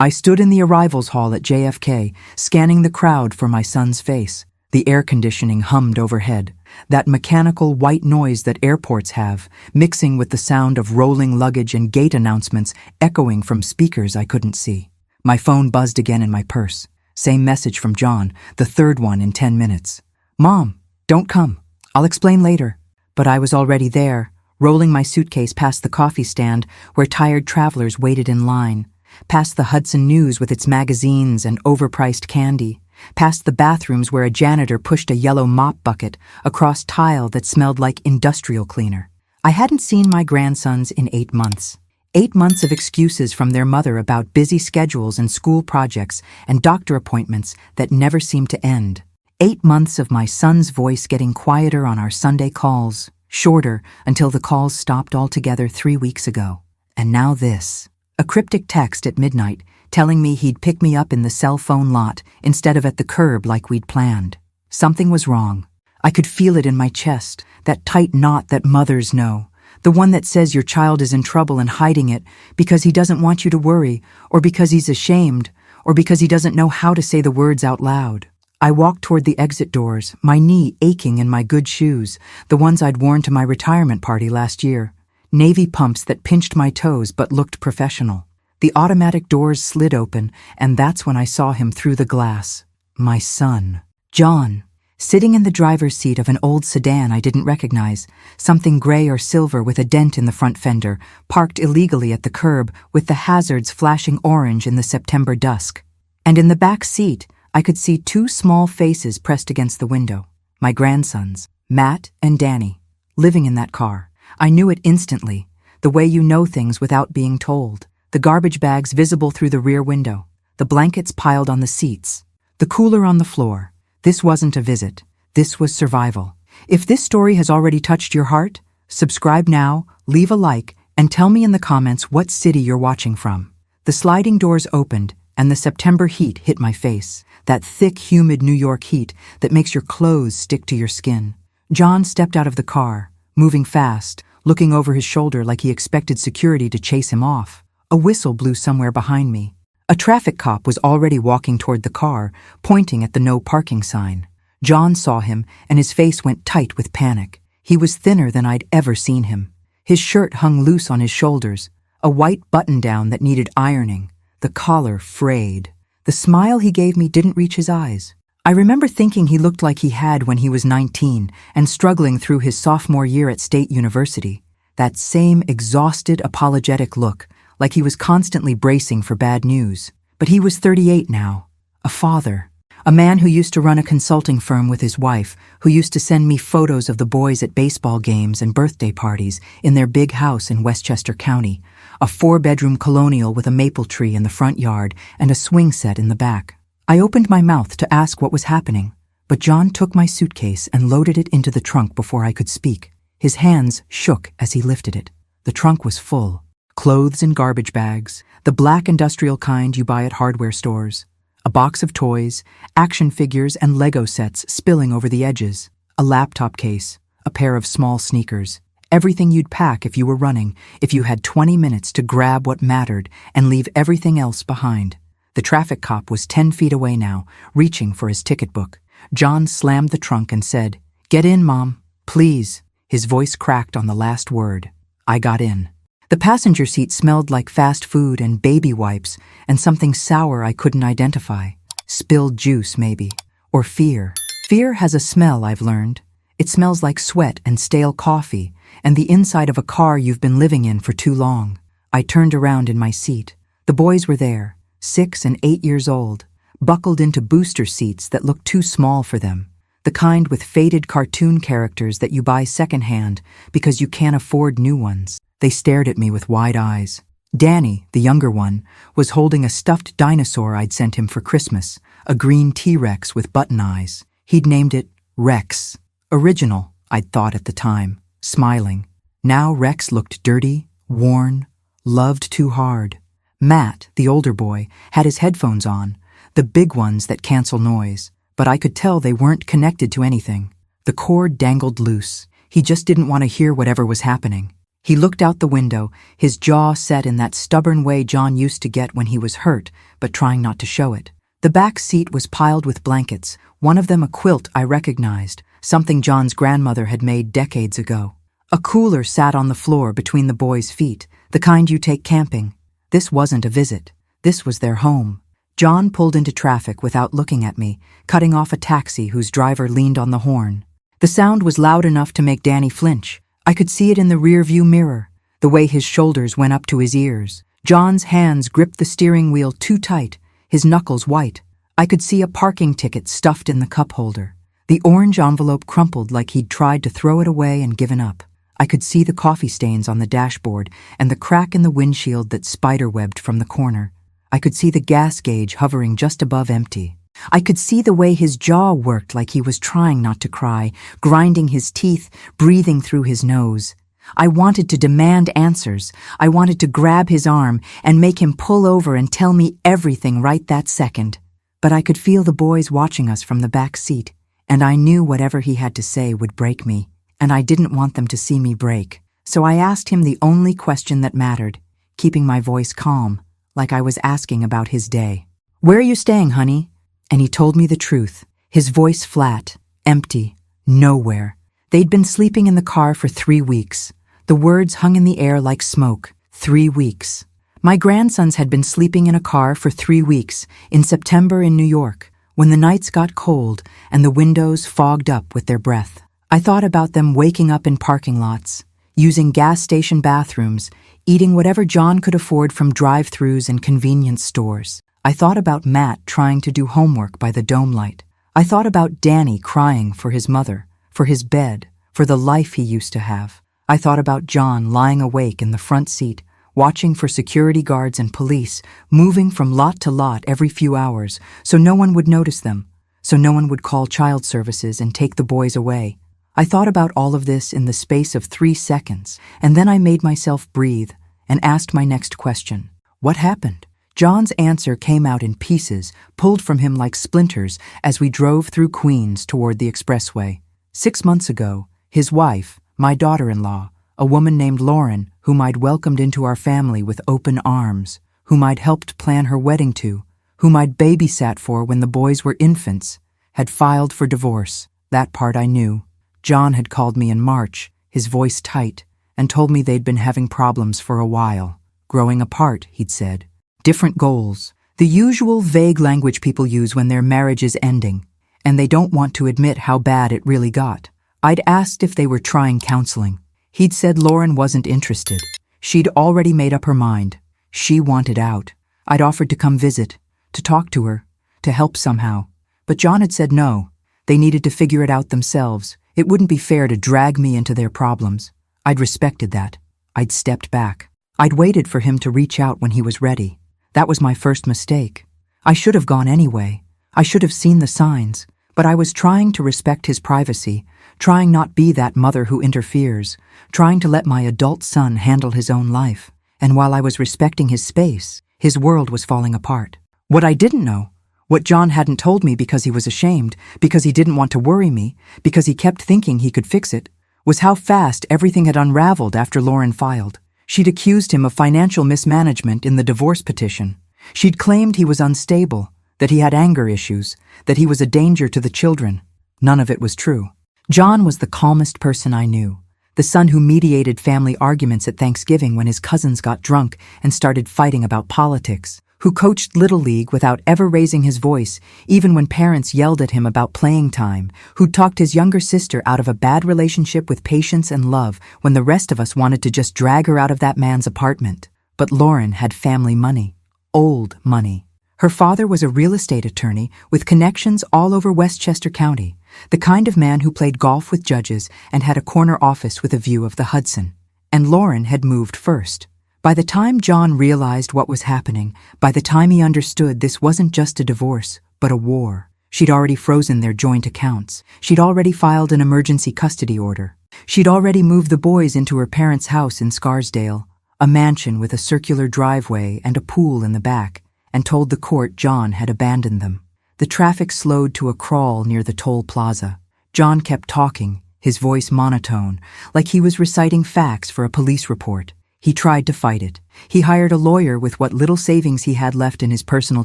I stood in the arrivals hall at JFK, scanning the crowd for my son's face. The air conditioning hummed overhead, that mechanical white noise that airports have, mixing with the sound of rolling luggage and gate announcements echoing from speakers I couldn't see. My phone buzzed again in my purse. Same message from John, the third one in 10 minutes. "Mom, don't come. I'll explain later." But I was already there, rolling my suitcase past the coffee stand where tired travelers waited in line, past the Hudson News with its magazines and overpriced candy, past the bathrooms where a janitor pushed a yellow mop bucket across tile that smelled like industrial cleaner. I hadn't seen my grandsons in 8 months. 8 months of excuses from their mother about busy schedules and school projects and doctor appointments that never seemed to end. 8 months of my son's voice getting quieter on our Sunday calls, shorter until the calls stopped altogether 3 weeks ago. And now this. A cryptic text at midnight telling me he'd pick me up in the cell phone lot instead of at the curb like we'd planned. Something was wrong. I could feel it in my chest, that tight knot that mothers know, the one that says your child is in trouble and hiding it because he doesn't want you to worry, or because he's ashamed, or because he doesn't know how to say the words out loud. I walked toward the exit doors, my knee aching in my good shoes, the ones I'd worn to my retirement party last year. Navy pumps that pinched my toes but looked professional. The automatic doors slid open, and that's when I saw him through the glass. My son, John, sitting in the driver's seat of an old sedan I didn't recognize, something gray or silver with a dent in the front fender, parked illegally at the curb with the hazards flashing orange in the September dusk. And in the back seat, I could see 2 small faces pressed against the window. My grandsons, Matt and Danny, living in that car. I knew it instantly, the way you know things without being told. The garbage bags visible through the rear window, the blankets piled on the seats, the cooler on the floor. This wasn't a visit. This was survival. If this story has already touched your heart, subscribe now, leave a like, and tell me in the comments what city you're watching from. The sliding doors opened, and the September heat hit my face, that thick, humid New York heat that makes your clothes stick to your skin. John stepped out of the car, moving fast, looking over his shoulder like he expected security to chase him off. A whistle blew somewhere behind me. A traffic cop was already walking toward the car, pointing at the no parking sign. John saw him, and his face went tight with panic. He was thinner than I'd ever seen him. His shirt hung loose on his shoulders, a white button-down that needed ironing, the collar frayed. The smile he gave me didn't reach his eyes. I remember thinking he looked like he had when he was 19 and struggling through his sophomore year at State University. That same exhausted, apologetic look, like he was constantly bracing for bad news. But he was 38 now, a father, a man who used to run a consulting firm with his wife, who used to send me photos of the boys at baseball games and birthday parties in their big house in Westchester County, a 4-bedroom colonial with a maple tree in the front yard and a swing set in the back. I opened my mouth to ask what was happening, but John took my suitcase and loaded it into the trunk before I could speak. His hands shook as he lifted it. The trunk was full. Clothes in garbage bags, the black industrial kind you buy at hardware stores, a box of toys, action figures and Lego sets spilling over the edges, a laptop case, a pair of small sneakers, everything you'd pack if you were running, if you had 20 minutes to grab what mattered and leave everything else behind. The traffic cop was 10 feet away now, reaching for his ticket book. John slammed the trunk and said, "Get in, Mom, please." His voice cracked on the last word. I got in. The passenger seat smelled like fast food and baby wipes and something sour I couldn't identify. Spilled juice, maybe. Or fear. Fear has a smell, I've learned. It smells like sweat and stale coffee and the inside of a car you've been living in for too long. I turned around in my seat. The boys were there, 6 and 8 years old, buckled into booster seats that looked too small for them. The kind with faded cartoon characters that you buy secondhand because you can't afford new ones. They stared at me with wide eyes. Danny, the younger one, was holding a stuffed dinosaur I'd sent him for Christmas, a green T-Rex with button eyes. He'd named it Rex. Original, I'd thought at the time, smiling. Now Rex looked dirty, worn, loved too hard. Matt, the older boy, had his headphones on, the big ones that cancel noise, but I could tell they weren't connected to anything. The cord dangled loose. He just didn't want to hear whatever was happening. He looked out the window, his jaw set in that stubborn way John used to get when he was hurt, but trying not to show it. The back seat was piled with blankets, one of them a quilt I recognized, something John's grandmother had made decades ago. A cooler sat on the floor between the boys' feet, the kind you take camping. This wasn't a visit. This was their home. John pulled into traffic without looking at me, cutting off a taxi whose driver leaned on the horn. The sound was loud enough to make Danny flinch. I could see it in the rear-view mirror, the way his shoulders went up to his ears. John's hands gripped the steering wheel too tight, his knuckles white. I could see a parking ticket stuffed in the cup holder. The orange envelope crumpled like he'd tried to throw it away and given up. I could see the coffee stains on the dashboard and the crack in the windshield that spiderwebbed from the corner. I could see the gas gauge hovering just above empty. I could see the way his jaw worked like he was trying not to cry, grinding his teeth, breathing through his nose. I wanted to demand answers. I wanted to grab his arm and make him pull over and tell me everything right that second. But I could feel the boys watching us from the back seat, and I knew whatever he had to say would break me, and I didn't want them to see me break. So I asked him the only question that mattered, keeping my voice calm, like I was asking about his day. "Where are you staying, honey?" And he told me the truth, his voice flat, empty, nowhere. They'd been sleeping in the car for 3 weeks. The words hung in the air like smoke. 3 weeks. My grandsons had been sleeping in a car for 3 weeks, in September in New York, when the nights got cold and the windows fogged up with their breath. I thought about them waking up in parking lots, using gas station bathrooms, eating whatever John could afford from drive-thrus and convenience stores. I thought about Matt trying to do homework by the dome light. I thought about Danny crying for his mother, for his bed, for the life he used to have. I thought about John lying awake in the front seat, watching for security guards and police, moving from lot to lot every few hours, so no one would notice them, so no one would call child services and take the boys away. I thought about all of this in the space of 3 seconds, and then I made myself breathe and asked my next question. What happened? John's answer came out in pieces, pulled from him like splinters as we drove through Queens toward the expressway. 6 months ago, his wife, my daughter-in-law, a woman named Lauren, whom I'd welcomed into our family with open arms, whom I'd helped plan her wedding to, whom I'd babysat for when the boys were infants, had filed for divorce. That part I knew. John had called me in March, his voice tight, and told me they'd been having problems for a while. Growing apart, he'd said. Different goals. The usual vague language people use when their marriage is ending, and they don't want to admit how bad it really got. I'd asked if they were trying counseling. He'd said Lauren wasn't interested. She'd already made up her mind. She wanted out. I'd offered to come visit, to talk to her, to help somehow. But John had said no. They needed to figure it out themselves. It wouldn't be fair to drag me into their problems. I'd respected that. I'd stepped back. I'd waited for him to reach out when he was ready. That was my first mistake. I should have gone anyway. I should have seen the signs. But I was trying to respect his privacy, trying not be that mother who interferes, trying to let my adult son handle his own life. And while I was respecting his space, his world was falling apart. What I didn't know, what John hadn't told me because he was ashamed, because he didn't want to worry me, because he kept thinking he could fix it, was how fast everything had unraveled after Lauren filed. She'd accused him of financial mismanagement in the divorce petition. She'd claimed he was unstable, that he had anger issues, that he was a danger to the children. None of it was true. John was the calmest person I knew, the son who mediated family arguments at Thanksgiving when his cousins got drunk and started fighting about politics, who coached Little League without ever raising his voice, even when parents yelled at him about playing time, who talked his younger sister out of a bad relationship with patience and love when the rest of us wanted to just drag her out of that man's apartment. But Lauren had family money. Old money. Her father was a real estate attorney with connections all over Westchester County, the kind of man who played golf with judges and had a corner office with a view of the Hudson. And Lauren had moved first. By the time John realized what was happening, by the time he understood this wasn't just a divorce, but a war, she'd already frozen their joint accounts. She'd already filed an emergency custody order. She'd already moved the boys into her parents' house in Scarsdale, a mansion with a circular driveway and a pool in the back, and told the court John had abandoned them. The traffic slowed to a crawl near the toll plaza. John kept talking, his voice monotone, like he was reciting facts for a police report. He tried to fight it. He hired a lawyer with what little savings he had left in his personal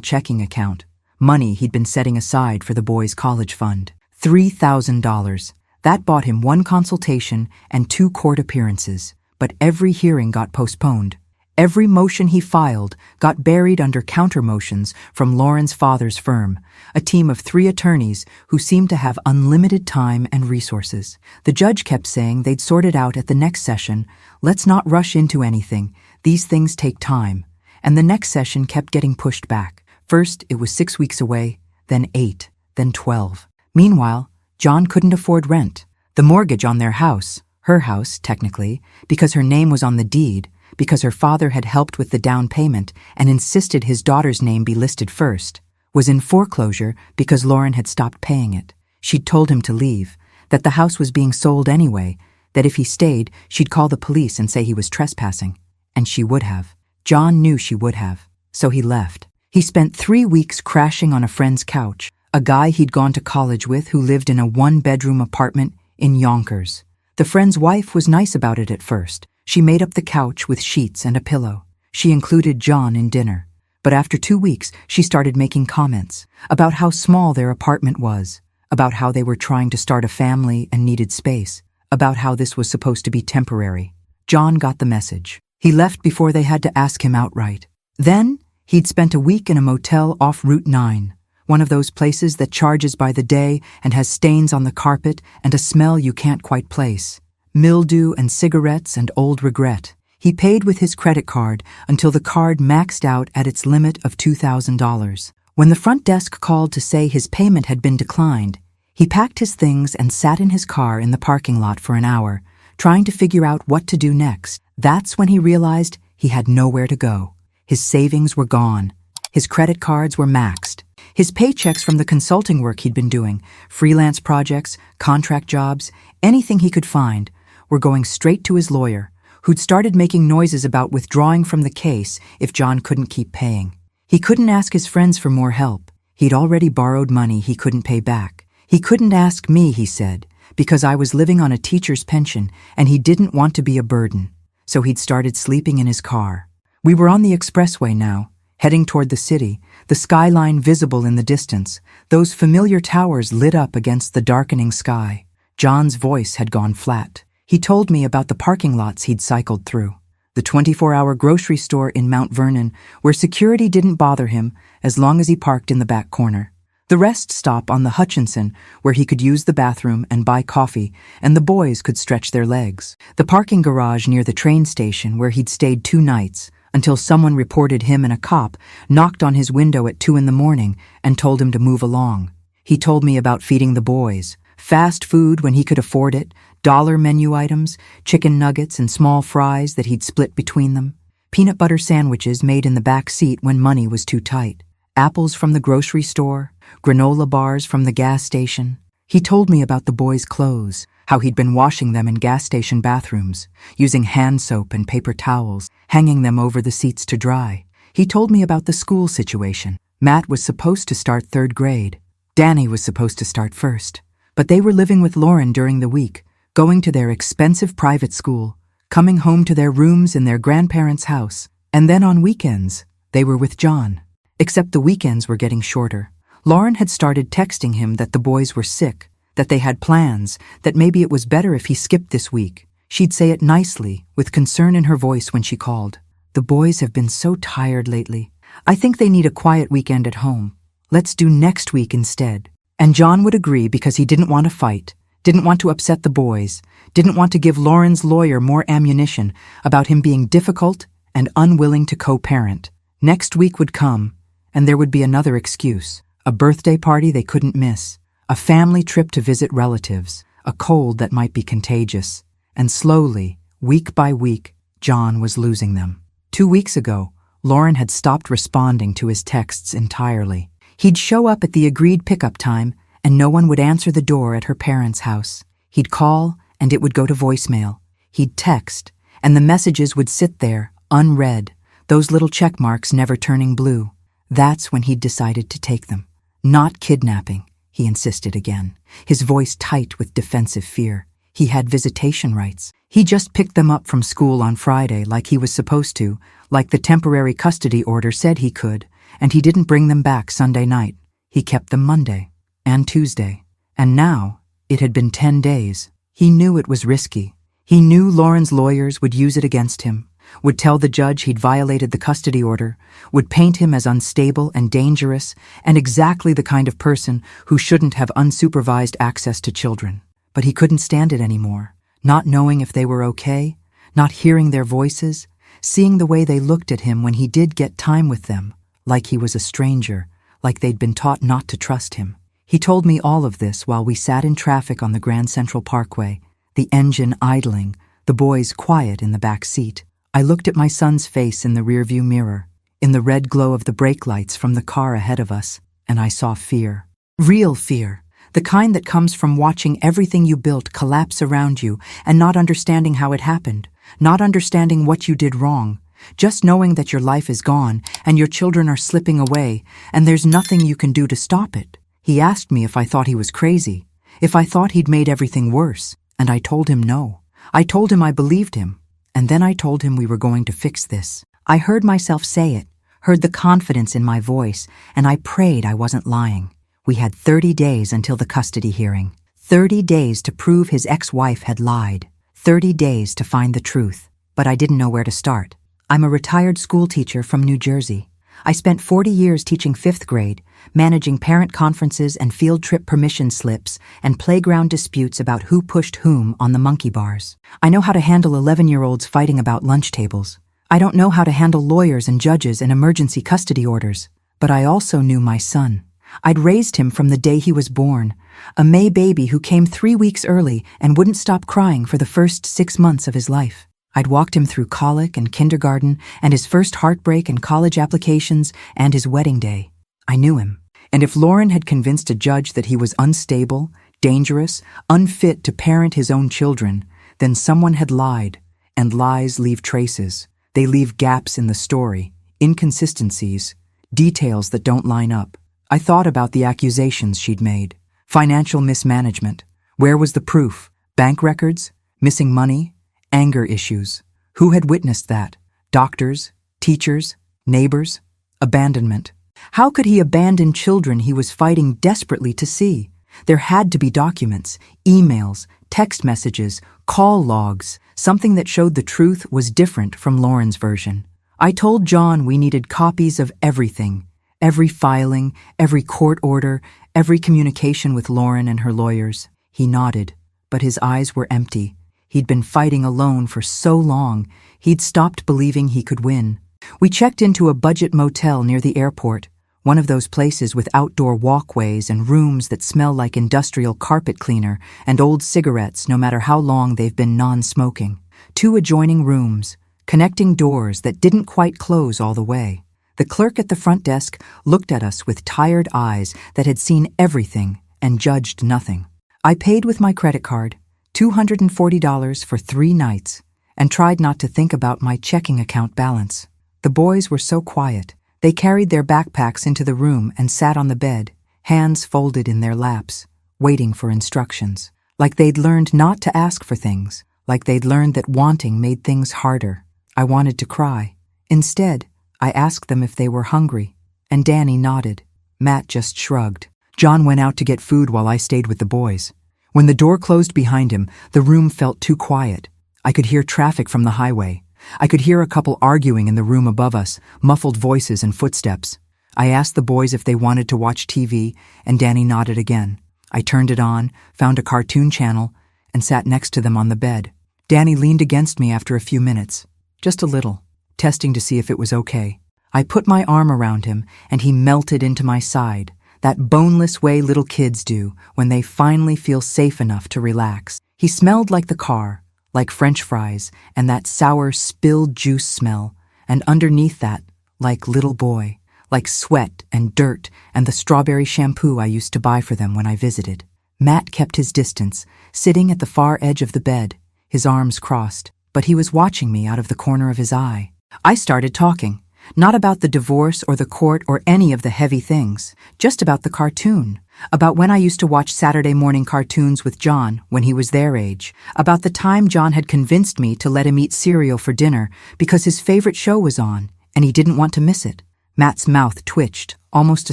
checking account, money he'd been setting aside for the boys' college fund. $3,000. That bought him 1 consultation and 2 court appearances, but every hearing got postponed. Every motion he filed got buried under counter-motions from Lauren's father's firm, a team of 3 attorneys who seemed to have unlimited time and resources. The judge kept saying they'd sort it out at the next session. Let's not rush into anything. These things take time. And the next session kept getting pushed back. First, it was 6 weeks away, then 8, then 12. Meanwhile, John couldn't afford rent. The mortgage on their house, her house, technically, because her name was on the deed, because her father had helped with the down payment and insisted his daughter's name be listed first, was in foreclosure because Lauren had stopped paying it. She'd told him to leave, that the house was being sold anyway, that if he stayed, she'd call the police and say he was trespassing. And she would have. John knew she would have. So he left. He spent 3 weeks crashing on a friend's couch, a guy he'd gone to college with who lived in a 1-bedroom apartment in Yonkers. The friend's wife was nice about it at first. She made up the couch with sheets and a pillow. She included John in dinner. But after 2 weeks, she started making comments about how small their apartment was, about how they were trying to start a family and needed space, about how this was supposed to be temporary. John got the message. He left before they had to ask him outright. Then, he'd spent a week in a motel off Route 9, one of those places that charges by the day and has stains on the carpet and a smell you can't quite place. Mildew and cigarettes and old regret. He paid with his credit card until the card maxed out at its limit of $2,000. When the front desk called to say his payment had been declined, he packed his things and sat in his car in the parking lot for an hour, trying to figure out what to do next. That's when he realized he had nowhere to go. His savings were gone. His credit cards were maxed. His paychecks from the consulting work he'd been doing, freelance projects, contract jobs, anything he could find, were going straight to his lawyer, who'd started making noises about withdrawing from the case if John couldn't keep paying. He couldn't ask his friends for more help. He'd already borrowed money he couldn't pay back. He couldn't ask me, he said, because I was living on a teacher's pension and he didn't want to be a burden. So he'd started sleeping in his car. We were on the expressway now, heading toward the city, the skyline visible in the distance, those familiar towers lit up against the darkening sky. John's voice had gone flat. He told me about the parking lots he'd cycled through, the 24-hour grocery store in Mount Vernon where security didn't bother him as long as he parked in the back corner, the rest stop on the Hutchinson where he could use the bathroom and buy coffee and the boys could stretch their legs, the parking garage near the train station where he'd stayed 2 nights until someone reported him and a cop knocked on his window at 2 a.m. and told him to move along. He told me about feeding the boys, fast food when he could afford it, dollar menu items, chicken nuggets and small fries that he'd split between them, peanut butter sandwiches made in the back seat when money was too tight, apples from the grocery store, granola bars from the gas station. He told me about the boys' clothes, how he'd been washing them in gas station bathrooms, using hand soap and paper towels, hanging them over the seats to dry. He told me about the school situation. Matt was supposed to start 3rd grade. Danny was supposed to start 1st. But they were living with Lauren during the week, going to their expensive private school, coming home to their rooms in their grandparents' house, and then on weekends, they were with John. Except the weekends were getting shorter. Lauren had started texting him that the boys were sick, that they had plans, that maybe it was better if he skipped this week. She'd say it nicely, with concern in her voice when she called. The boys have been so tired lately. I think they need a quiet weekend at home. Let's do next week instead. And John would agree because he didn't want to fight, didn't want to upset the boys, didn't want to give Lauren's lawyer more ammunition about him being difficult and unwilling to co-parent. Next week would come, and there would be another excuse, a birthday party they couldn't miss, a family trip to visit relatives, a cold that might be contagious, and slowly, week by week, John was losing them. 2 weeks ago, Lauren had stopped responding to his texts entirely. He'd show up at the agreed pickup time, and no one would answer the door at her parents' house. He'd call, and it would go to voicemail. He'd text, and the messages would sit there, unread, those little check marks never turning blue. That's when he'd decided to take them. Not kidnapping, he insisted again, his voice tight with defensive fear. He had visitation rights. He just picked them up from school on Friday like he was supposed to, like the temporary custody order said he could, and he didn't bring them back Sunday night. He kept them Monday and Tuesday. And now, it had been 10 days. He knew it was risky. He knew Lauren's lawyers would use it against him, would tell the judge he'd violated the custody order, would paint him as unstable and dangerous, and exactly the kind of person who shouldn't have unsupervised access to children. But he couldn't stand it anymore, not knowing if they were okay, not hearing their voices, seeing the way they looked at him when he did get time with them, like he was a stranger, like they'd been taught not to trust him. He told me all of this while we sat in traffic on the Grand Central Parkway, the engine idling, the boys quiet in the back seat. I looked at my son's face in the rearview mirror, in the red glow of the brake lights from the car ahead of us, and I saw fear. Real fear. The kind that comes from watching everything you built collapse around you and not understanding how it happened, not understanding what you did wrong, just knowing that your life is gone and your children are slipping away and there's nothing you can do to stop it. He asked me if I thought he was crazy, if I thought he'd made everything worse, and I told him no. I told him I believed him, and then I told him we were going to fix this. I heard myself say it, heard the confidence in my voice, and I prayed I wasn't lying. We had 30 days until the custody hearing. 30 days to prove his ex-wife had lied. 30 days to find the truth. But I didn't know where to start. I'm a retired school teacher from New Jersey. I spent 40 years teaching 5th grade, managing parent conferences and field trip permission slips and playground disputes about who pushed whom on the monkey bars. I know how to handle 11-year-olds fighting about lunch tables. I don't know how to handle lawyers and judges and emergency custody orders. But I also knew my son. I'd raised him from the day he was born, a May baby who came 3 weeks early and wouldn't stop crying for the first 6 months of his life. I'd walked him through colic and kindergarten and his first heartbreak and college applications and his wedding day. I knew him. And if Lauren had convinced a judge that he was unstable, dangerous, unfit to parent his own children, then someone had lied, and lies leave traces. They leave gaps in the story, inconsistencies, details that don't line up. I thought about the accusations she'd made. Financial mismanagement. Where was the proof? Bank records? Missing money? Anger issues. Who had witnessed that? Doctors? Teachers? Neighbors? Abandonment. How could he abandon children he was fighting desperately to see? There had to be documents, emails, text messages, call logs, something that showed the truth was different from Lauren's version. I told John we needed copies of everything. Every filing, every court order, every communication with Lauren and her lawyers. He nodded, but his eyes were empty. He'd been fighting alone for so long, he'd stopped believing he could win. We checked into a budget motel near the airport, one of those places with outdoor walkways and rooms that smell like industrial carpet cleaner and old cigarettes no matter how long they've been non-smoking. 2 adjoining rooms, connecting doors that didn't quite close all the way. The clerk at the front desk looked at us with tired eyes that had seen everything and judged nothing. I paid with my credit card, $240 for 3 nights, and tried not to think about my checking account balance. The boys were so quiet. They carried their backpacks into the room and sat on the bed, hands folded in their laps, waiting for instructions. Like they'd learned not to ask for things, like they'd learned that wanting made things harder. I wanted to cry. Instead, I asked them if they were hungry, and Danny nodded. Matt just shrugged. John went out to get food while I stayed with the boys. When the door closed behind him, the room felt too quiet. I could hear traffic from the highway. I could hear a couple arguing in the room above us, muffled voices and footsteps. I asked the boys if they wanted to watch TV, and Danny nodded again. I turned it on, found a cartoon channel, and sat next to them on the bed. Danny leaned against me after a few minutes, just a little, testing to see if it was okay. I put my arm around him, and he melted into my side, that boneless way little kids do when they finally feel safe enough to relax. He smelled like the car, like French fries, and that sour spilled juice smell, and underneath that, like little boy, like sweat and dirt and the strawberry shampoo I used to buy for them when I visited. Matt kept his distance, sitting at the far edge of the bed, his arms crossed, but he was watching me out of the corner of his eye. I started talking, not about the divorce or the court or any of the heavy things, just about the cartoon, About when I used to watch Saturday morning cartoons with John when he was their age. About the time John had convinced me to let him eat cereal for dinner because his favorite show was on and he didn't want to miss it. Matt's mouth twitched, almost a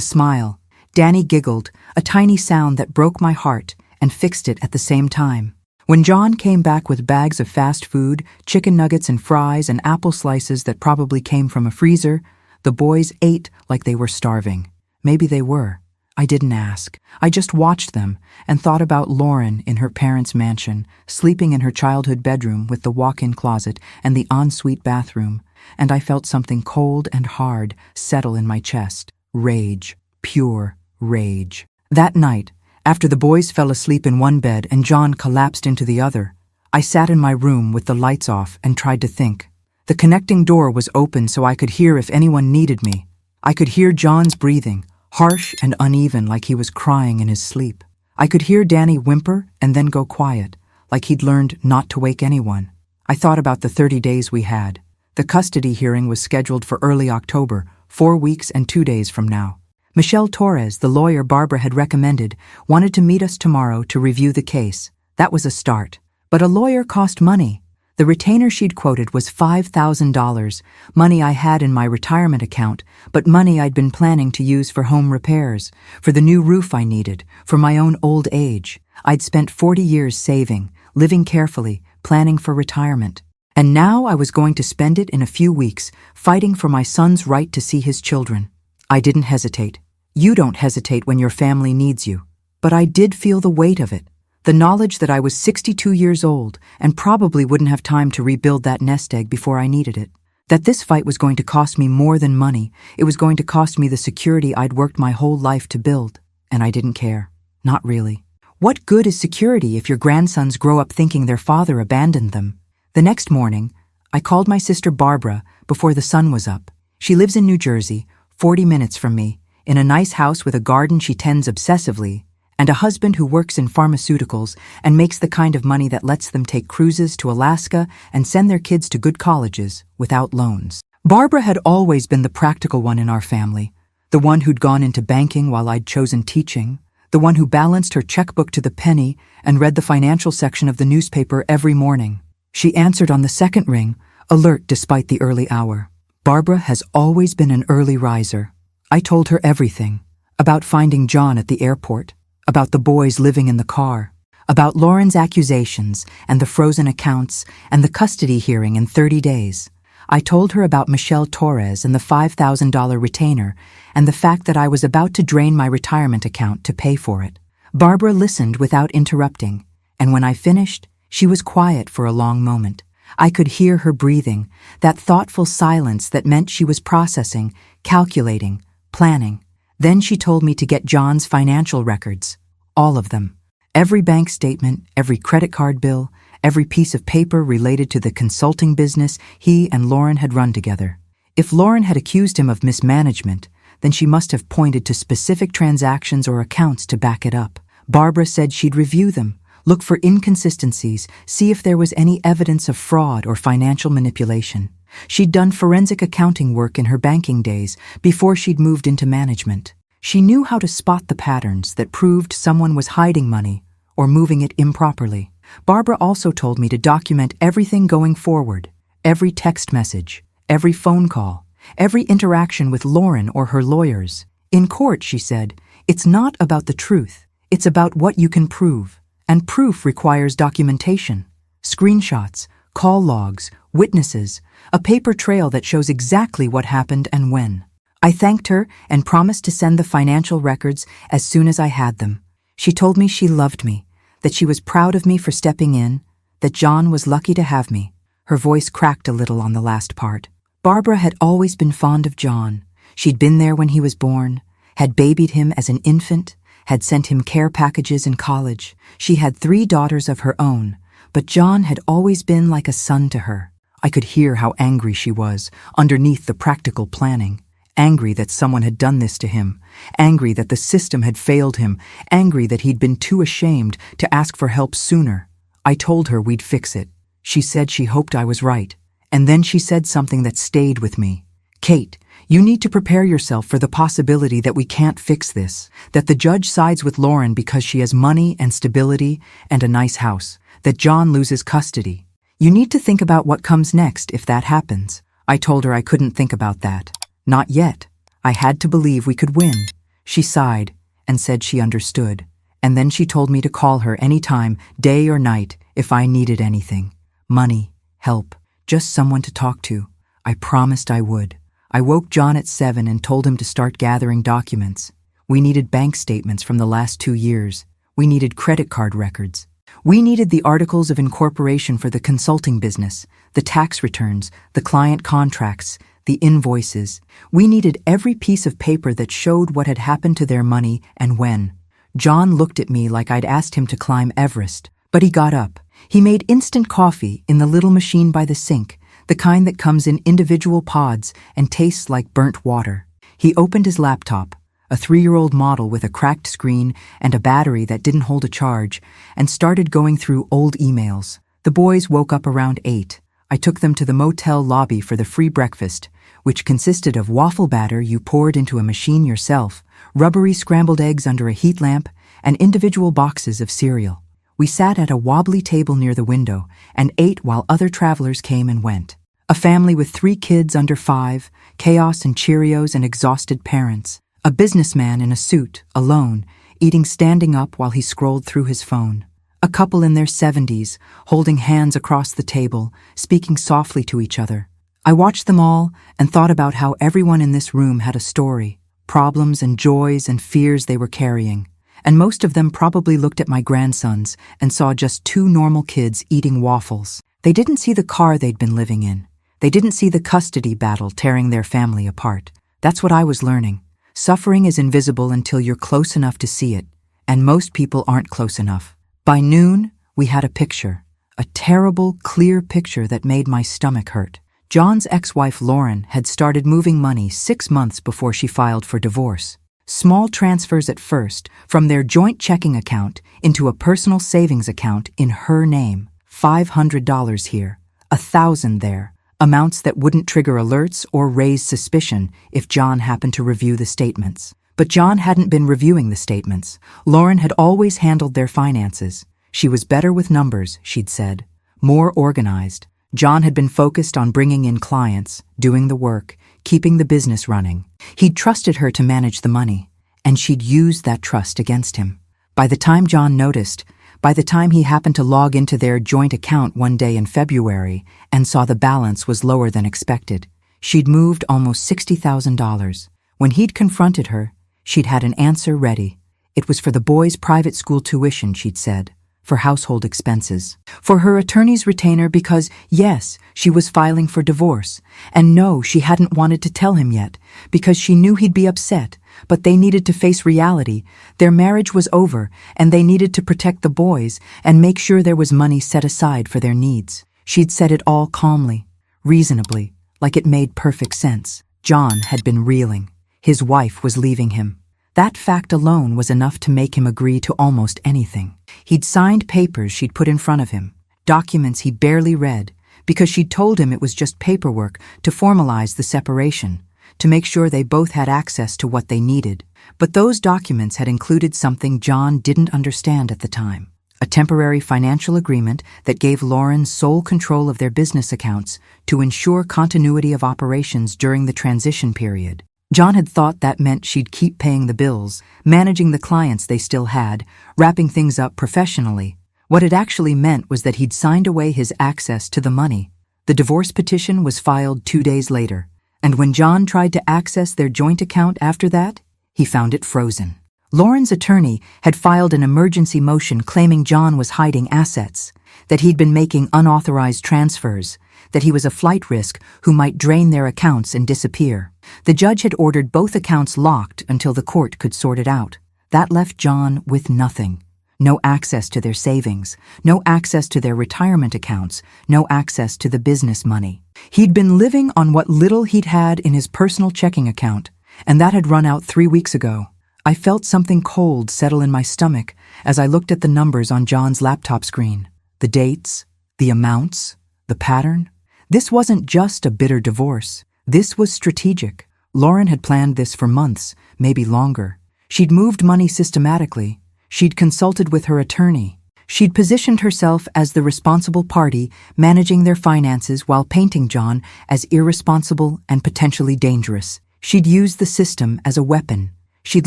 smile. Danny giggled, a tiny sound that broke my heart, and fixed it at the same time. When John came back with bags of fast food, chicken nuggets and fries and apple slices that probably came from a freezer, the boys ate like they were starving. Maybe they were. I didn't ask. I just watched them and thought about Lauren in her parents' mansion, sleeping in her childhood bedroom with the walk-in closet and the ensuite bathroom, and I felt something cold and hard settle in my chest. Rage. Pure rage. That night, after the boys fell asleep in one bed and John collapsed into the other, I sat in my room with the lights off and tried to think. The connecting door was open so I could hear if anyone needed me. I could hear John's breathing, harsh and uneven like he was crying in his sleep. I could hear Danny whimper and then go quiet, like he'd learned not to wake anyone. I thought about the 30 days we had. The custody hearing was scheduled for early October, 4 weeks and 2 days from now. Michelle Torres, the lawyer Barbara had recommended, wanted to meet us tomorrow to review the case. That was a start. But a lawyer cost money. The retainer she'd quoted was $5,000, money I had in my retirement account, but money I'd been planning to use for home repairs, for the new roof I needed, for my own old age. I'd spent 40 years saving, living carefully, planning for retirement. And now I was going to spend it in a few weeks, fighting for my son's right to see his children. I didn't hesitate. You don't hesitate when your family needs you. But I did feel the weight of it. The knowledge that I was 62 years old and probably wouldn't have time to rebuild that nest egg before I needed it. That this fight was going to cost me more than money. It was going to cost me the security I'd worked my whole life to build. And I didn't care. Not really. What good is security if your grandsons grow up thinking their father abandoned them? The next morning, I called my sister Barbara before the sun was up. She lives in New Jersey, 40 minutes from me, in a nice house with a garden she tends obsessively, and a husband who works in pharmaceuticals and makes the kind of money that lets them take cruises to Alaska and send their kids to good colleges without loans. Barbara had always been the practical one in our family, the one who'd gone into banking while I'd chosen teaching, the one who balanced her checkbook to the penny and read the financial section of the newspaper every morning. She answered on the second ring, alert despite the early hour. Barbara has always been an early riser. I told her everything. About finding John at the airport, about the boys living in the car, about Lauren's accusations and the frozen accounts and the custody hearing in 30 days. I told her about Michelle Torres and the $5,000 retainer and the fact that I was about to drain my retirement account to pay for it. Barbara listened without interrupting, and when I finished, she was quiet for a long moment. I could hear her breathing, that thoughtful silence that meant she was processing, calculating, planning. Then she told me to get John's financial records. All of them. Every bank statement, every credit card bill, every piece of paper related to the consulting business he and Lauren had run together. If Lauren had accused him of mismanagement, then she must have pointed to specific transactions or accounts to back it up. Barbara said she'd review them, look for inconsistencies, see if there was any evidence of fraud or financial manipulation. She'd done forensic accounting work in her banking days before she'd moved into management. She knew how to spot the patterns that proved someone was hiding money or moving it improperly. Barbara also told me to document everything going forward, every text message, every phone call, every interaction with Lauren or her lawyers. In court, she said, it's not about the truth, it's about what you can prove. And proof requires documentation, screenshots, call logs, witnesses, a paper trail that shows exactly what happened and when. I thanked her and promised to send the financial records as soon as I had them. She told me she loved me, that she was proud of me for stepping in, that John was lucky to have me. Her voice cracked a little on the last part. Barbara had always been fond of John. She'd been there when he was born, had babied him as an infant, had sent him care packages in college. She had 3 daughters of her own, but John had always been like a son to her. I could hear how angry she was, underneath the practical planning. Angry that someone had done this to him, angry that the system had failed him, angry that he'd been too ashamed to ask for help sooner. I told her we'd fix it. She said she hoped I was right, and then she said something that stayed with me. Kate, You need to prepare yourself for the possibility that we can't fix this, that the judge sides with Lauren because she has money and stability and a nice house, that John loses custody. You need to think about what comes next if that happens. I told her I couldn't think about that. Not yet. I had to believe we could win. She sighed and said she understood. And then she told me to call her anytime, day or night, if I needed anything. Money, help, just someone to talk to. I promised I would. I woke John at 7 and told him to start gathering documents. We needed bank statements from the last 2 years. We needed credit card records. We needed the articles of incorporation for the consulting business, the tax returns, the client contracts, the invoices. We needed every piece of paper that showed what had happened to their money and when. John looked at me like I'd asked him to climb Everest, but he got up. He made instant coffee in the little machine by the sink, the kind that comes in individual pods and tastes like burnt water. He opened his laptop, a 3-year-old model with a cracked screen and a battery that didn't hold a charge, and started going through old emails. The boys woke up around 8. I took them to the motel lobby for the free breakfast, which consisted of waffle batter you poured into a machine yourself, rubbery scrambled eggs under a heat lamp, and individual boxes of cereal. We sat at a wobbly table near the window and ate while other travelers came and went. A family with 3 kids under 5, chaos and Cheerios and exhausted parents. A businessman in a suit, alone, eating standing up while he scrolled through his phone. A couple in their 70s, holding hands across the table, speaking softly to each other. I watched them all and thought about how everyone in this room had a story, problems and joys and fears they were carrying. And most of them probably looked at my grandsons and saw just 2 normal kids eating waffles. They didn't see the car they'd been living in. They didn't see the custody battle tearing their family apart. That's what I was learning. Suffering is invisible until you're close enough to see it, and most people aren't close enough. By noon, we had a picture, a terrible, clear picture that made my stomach hurt. John's ex-wife Lauren had started moving money 6 months before she filed for divorce. Small transfers at first, from their joint checking account into a personal savings account in her name. $500 here, $1,000 there. Amounts that wouldn't trigger alerts or raise suspicion if John happened to review the statements. But John hadn't been reviewing the statements. Lauren had always handled their finances. She was better with numbers, she'd said. More organized. John had been focused on bringing in clients, doing the work, keeping the business running. He'd trusted her to manage the money, and she'd used that trust against him. By the time John noticed, by the time he happened to log into their joint account one day in February and saw the balance was lower than expected, she'd moved almost $60,000. When he'd confronted her, she'd had an answer ready. It was for the boys' private school tuition, she'd said, for household expenses, for her attorney's retainer because, yes, she was filing for divorce, and no, she hadn't wanted to tell him yet, because she knew he'd be upset, but they needed to face reality. Their marriage was over, and they needed to protect the boys and make sure there was money set aside for their needs. She'd said it all calmly, reasonably, like it made perfect sense. John had been reeling. His wife was leaving him. That fact alone was enough to make him agree to almost anything. He'd signed papers she'd put in front of him, documents he barely read, because she'd told him it was just paperwork to formalize the separation, to make sure they both had access to what they needed. But those documents had included something John didn't understand at the time. A temporary financial agreement that gave Lauren sole control of their business accounts to ensure continuity of operations during the transition period. John had thought that meant she'd keep paying the bills, managing the clients they still had, wrapping things up professionally. What it actually meant was that he'd signed away his access to the money. The divorce petition was filed 2 days later, and when John tried to access their joint account after that, he found it frozen. Lauren's attorney had filed an emergency motion claiming John was hiding assets, that he'd been making unauthorized transfers, that he was a flight risk who might drain their accounts and disappear. The judge had ordered both accounts locked until the court could sort it out. That left John with nothing. No access to their savings, no access to their retirement accounts, no access to the business money. He'd been living on what little he'd had in his personal checking account, and that had run out 3 weeks ago. I felt something cold settle in my stomach as I looked at the numbers on John's laptop screen. The dates, the amounts, the pattern. This wasn't just a bitter divorce. This was strategic, Lauren had planned this for months, maybe longer. She'd moved money systematically. She'd consulted with her attorney. She'd positioned herself as the responsible party, managing their finances while painting John as irresponsible and potentially dangerous. She'd used the system as a weapon. She'd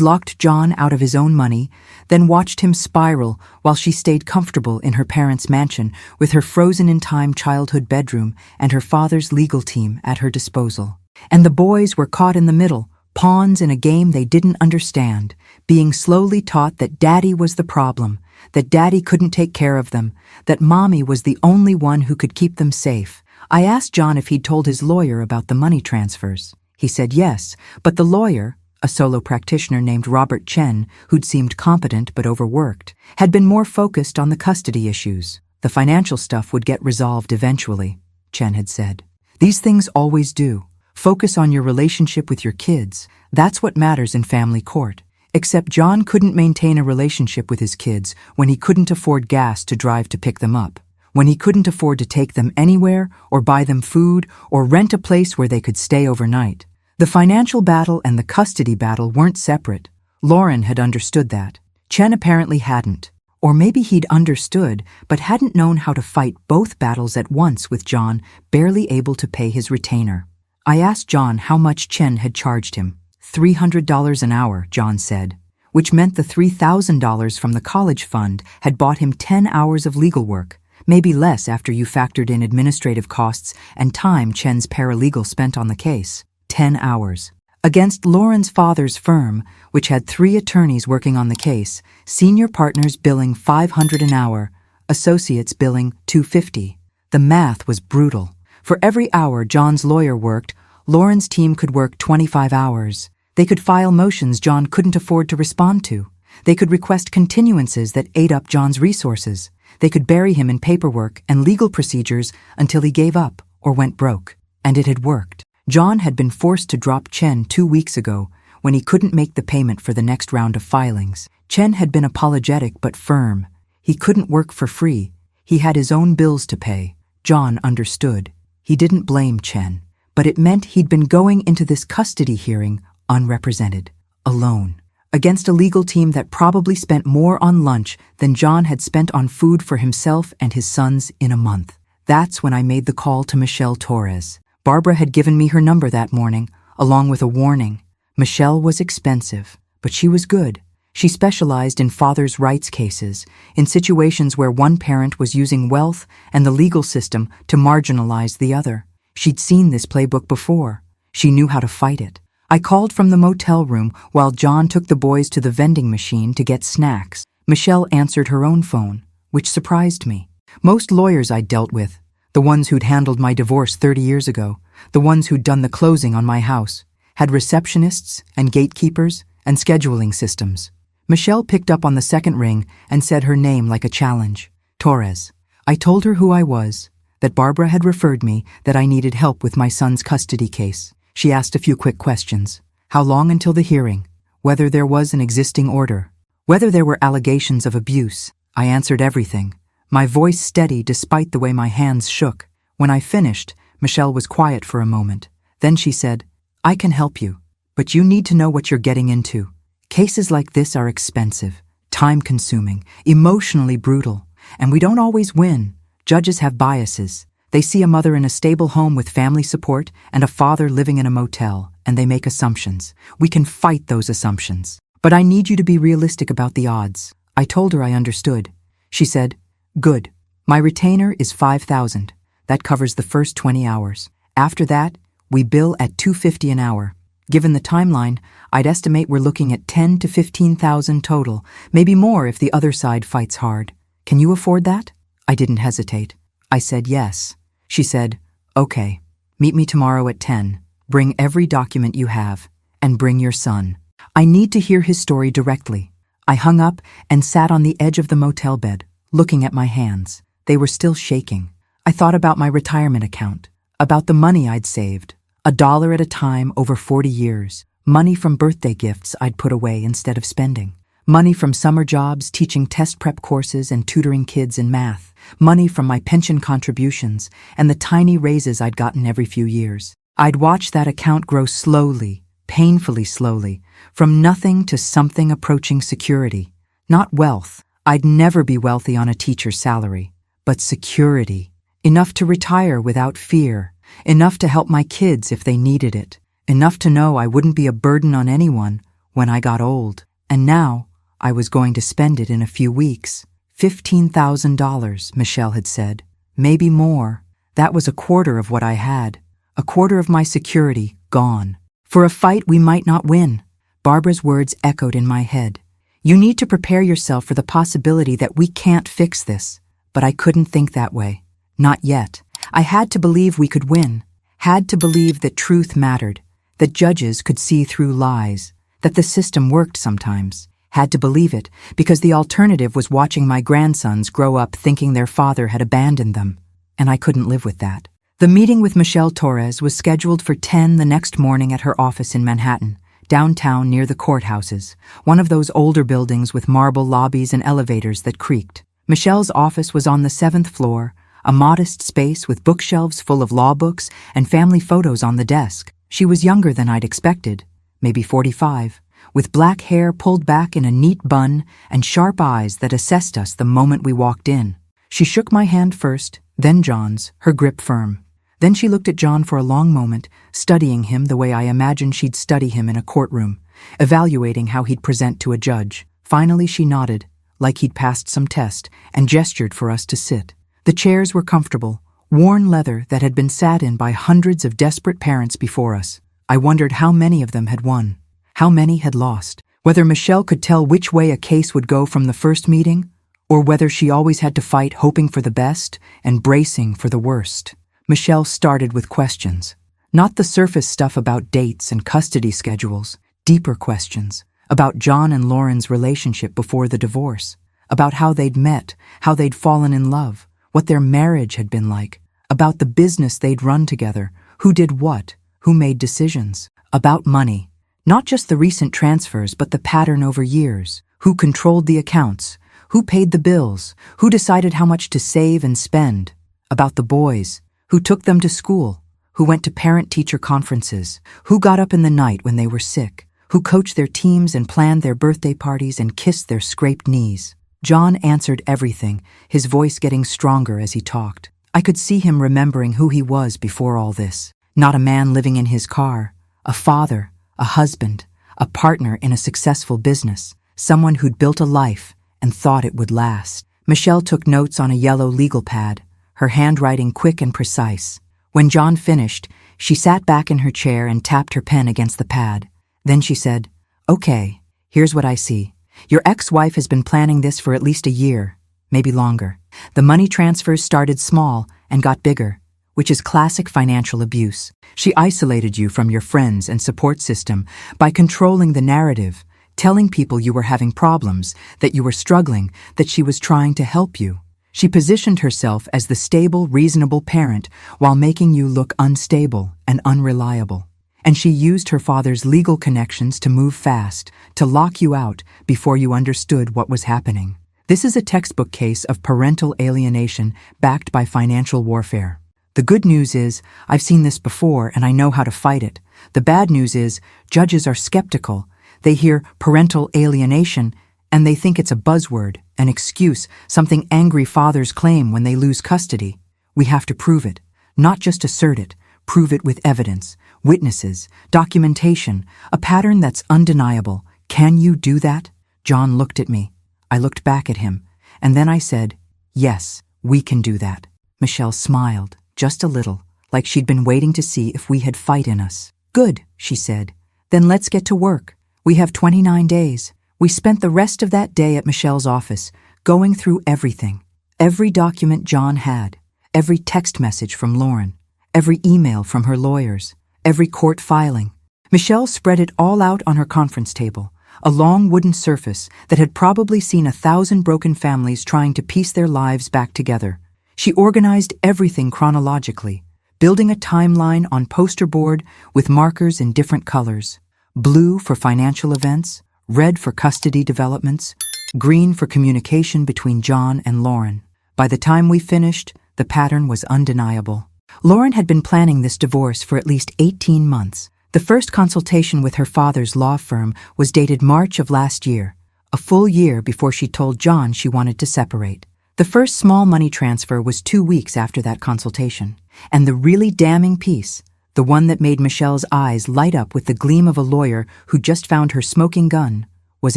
locked John out of his own money, then watched him spiral while she stayed comfortable in her parents' mansion with her frozen-in-time childhood bedroom and her father's legal team at her disposal. And the boys were caught in the middle, pawns in a game they didn't understand, being slowly taught that daddy was the problem, that daddy couldn't take care of them, that mommy was the only one who could keep them safe. I asked John if he'd told his lawyer about the money transfers. He said yes, but the lawyer, a solo practitioner named Robert Chen, who'd seemed competent but overworked, had been more focused on the custody issues. The financial stuff would get resolved eventually, Chen had said. These things always do. Focus on your relationship with your kids. That's what matters in family court. Except John couldn't maintain a relationship with his kids when he couldn't afford gas to drive to pick them up, when he couldn't afford to take them anywhere or buy them food or rent a place where they could stay overnight. The financial battle and the custody battle weren't separate. Lauren had understood that. Chen apparently hadn't. Or maybe he'd understood, but hadn't known how to fight both battles at once with John, barely able to pay his retainer. I asked John how much Chen had charged him. $300 an hour, John said, which meant the $3,000 from the college fund had bought him 10 hours of legal work, maybe less after you factored in administrative costs and time Chen's paralegal spent on the case. 10 hours. Against Lauren's father's firm, which had 3 attorneys working on the case, senior partners billing $500 an hour, associates billing $250. The math was brutal. For every hour John's lawyer worked, Lauren's team could work 25 hours. They could file motions John couldn't afford to respond to. They could request continuances that ate up John's resources. They could bury him in paperwork and legal procedures until he gave up or went broke. And it had worked. John had been forced to drop Chen 2 weeks ago when he couldn't make the payment for the next round of filings. Chen had been apologetic but firm. He couldn't work for free. He had his own bills to pay. John understood. He didn't blame Chen, but it meant he'd been going into this custody hearing unrepresented, alone, against a legal team that probably spent more on lunch than John had spent on food for himself and his sons in a month. That's when I made the call to Michelle Torres. Barbara had given me her number that morning, along with a warning. Michelle was expensive, but she was good. She specialized in father's rights cases, in situations where one parent was using wealth and the legal system to marginalize the other. She'd seen this playbook before. She knew how to fight it. I called from the motel room while John took the boys to the vending machine to get snacks. Michelle answered her own phone, which surprised me. Most lawyers I'd dealt with, the ones who'd handled my divorce 30 years ago, the ones who'd done the closing on my house, had receptionists and gatekeepers and scheduling systems. Michelle picked up on the second ring and said her name like a challenge. Torres. I told her who I was, that Barbara had referred me, that I needed help with my son's custody case. She asked a few quick questions. How long until the hearing? Whether there was an existing order? Whether there were allegations of abuse? I answered everything, my voice steady despite the way my hands shook. When I finished, Michelle was quiet for a moment. Then she said, I can help you, but you need to know what you're getting into. Cases like this are expensive, time-consuming, emotionally brutal, and we don't always win. Judges have biases. They see a mother in a stable home with family support and a father living in a motel, and they make assumptions. We can fight those assumptions. But I need you to be realistic about the odds. I told her I understood. She said, Good. My retainer is $5,000. That covers the first 20 hours. After that, we bill at $250 an hour. Given the timeline, I'd estimate we're looking at $10,000 to $15,000 total, maybe more if the other side fights hard. Can you afford that? I didn't hesitate. I said yes. She said, Okay, meet me tomorrow at 10. Bring every document you have, and bring your son. I need to hear his story directly. I hung up and sat on the edge of the motel bed, looking at my hands. They were still shaking. I thought about my retirement account, about the money I'd saved, $1 at a time over 40 years, money from birthday gifts I'd put away instead of spending, money from summer jobs teaching test prep courses and tutoring kids in math, money from my pension contributions and the tiny raises I'd gotten every few years. I'd watched that account grow slowly, painfully slowly, from nothing to something approaching security. Not wealth. I'd never be wealthy on a teacher's salary. But security. Enough to retire without fear. Enough to help my kids if they needed it. Enough to know I wouldn't be a burden on anyone when I got old. And now, I was going to spend it in a few weeks. $15,000, Michelle had said. Maybe more. That was a quarter of what I had. A quarter of my security gone. For a fight we might not win. Barbara's words echoed in my head. You need to prepare yourself for the possibility that we can't fix this. But I couldn't think that way. Not yet. I had to believe we could win. Had to believe that truth mattered. That judges could see through lies. That the system worked sometimes. Had to believe it because the alternative was watching my grandsons grow up thinking their father had abandoned them. And I couldn't live with that. The meeting with Michelle Torres was scheduled for 10 the next morning at her office in Manhattan, downtown near the courthouses, one of those older buildings with marble lobbies and elevators that creaked. Michelle's office was on the 7th floor, a modest space with bookshelves full of law books and family photos on the desk. She was younger than I'd expected, maybe 45, with black hair pulled back in a neat bun and sharp eyes that assessed us the moment we walked in. She shook my hand first, then John's, her grip firm. Then she looked at John for a long moment, studying him the way I imagined she'd study him in a courtroom, evaluating how he'd present to a judge. Finally she nodded, like he'd passed some test, and gestured for us to sit. The chairs were comfortable, worn leather that had been sat in by hundreds of desperate parents before us. I wondered how many of them had won, how many had lost, whether Michelle could tell which way a case would go from the first meeting, or whether she always had to fight hoping for the best and bracing for the worst. Michelle started with questions. Not the surface stuff about dates and custody schedules, deeper questions about John and Lauren's relationship before the divorce, about how they'd met, how they'd fallen in love, what their marriage had been like, about the business they'd run together, who did what, who made decisions, about money, not just the recent transfers but the pattern over years, who controlled the accounts, who paid the bills, who decided how much to save and spend, about the boys, who took them to school, who went to parent-teacher conferences, who got up in the night when they were sick, who coached their teams and planned their birthday parties and kissed their scraped knees. John answered everything, his voice getting stronger as he talked. I could see him remembering who he was before all this. Not a man living in his car, a father, a husband, a partner in a successful business, someone who'd built a life and thought it would last. Michelle took notes on a yellow legal pad, her handwriting quick and precise. When John finished, she sat back in her chair and tapped her pen against the pad. Then she said, "Okay, here's what I see. Your ex-wife has been planning this for at least a year, maybe longer. The money transfers started small and got bigger, which is classic financial abuse. She isolated you from your friends and support system by controlling the narrative, telling people you were having problems, that you were struggling, that she was trying to help you. She positioned herself as the stable, reasonable parent while making you look unstable and unreliable. And she used her father's legal connections to move fast, to lock you out before you understood what was happening. This is a textbook case of parental alienation backed by financial warfare. The good news is, I've seen this before and I know how to fight it. The bad news is, judges are skeptical. They hear parental alienation and they think it's a buzzword, an excuse, something angry fathers claim when they lose custody. We have to prove it, not just assert it, prove it with evidence, witnesses, documentation, a pattern that's undeniable. Can you do that? John looked at me. I looked back at him, and then I said, "Yes, we can do that." Michelle smiled, just a little, like she'd been waiting to see if we had fight in us. "Good," she said. "Then let's get to work. We have 29 days. We spent the rest of that day at Michelle's office, going through everything. Every document John had, every text message from Lauren, every email from her lawyers, every court filing. Michelle spread it all out on her conference table, a long wooden surface that had probably seen 1,000 broken families trying to piece their lives back together. She organized everything chronologically, building a timeline on poster board with markers in different colors. Blue for financial events, red for custody developments, green for communication between John and Lauren. By the time we finished, the pattern was undeniable. Lauren had been planning this divorce for at least 18 months, The first consultation with her father's law firm was dated March of last year, a full year before she told John she wanted to separate. The first small money transfer was 2 weeks after that consultation. And the really damning piece, the one that made Michelle's eyes light up with the gleam of a lawyer who just found her smoking gun, was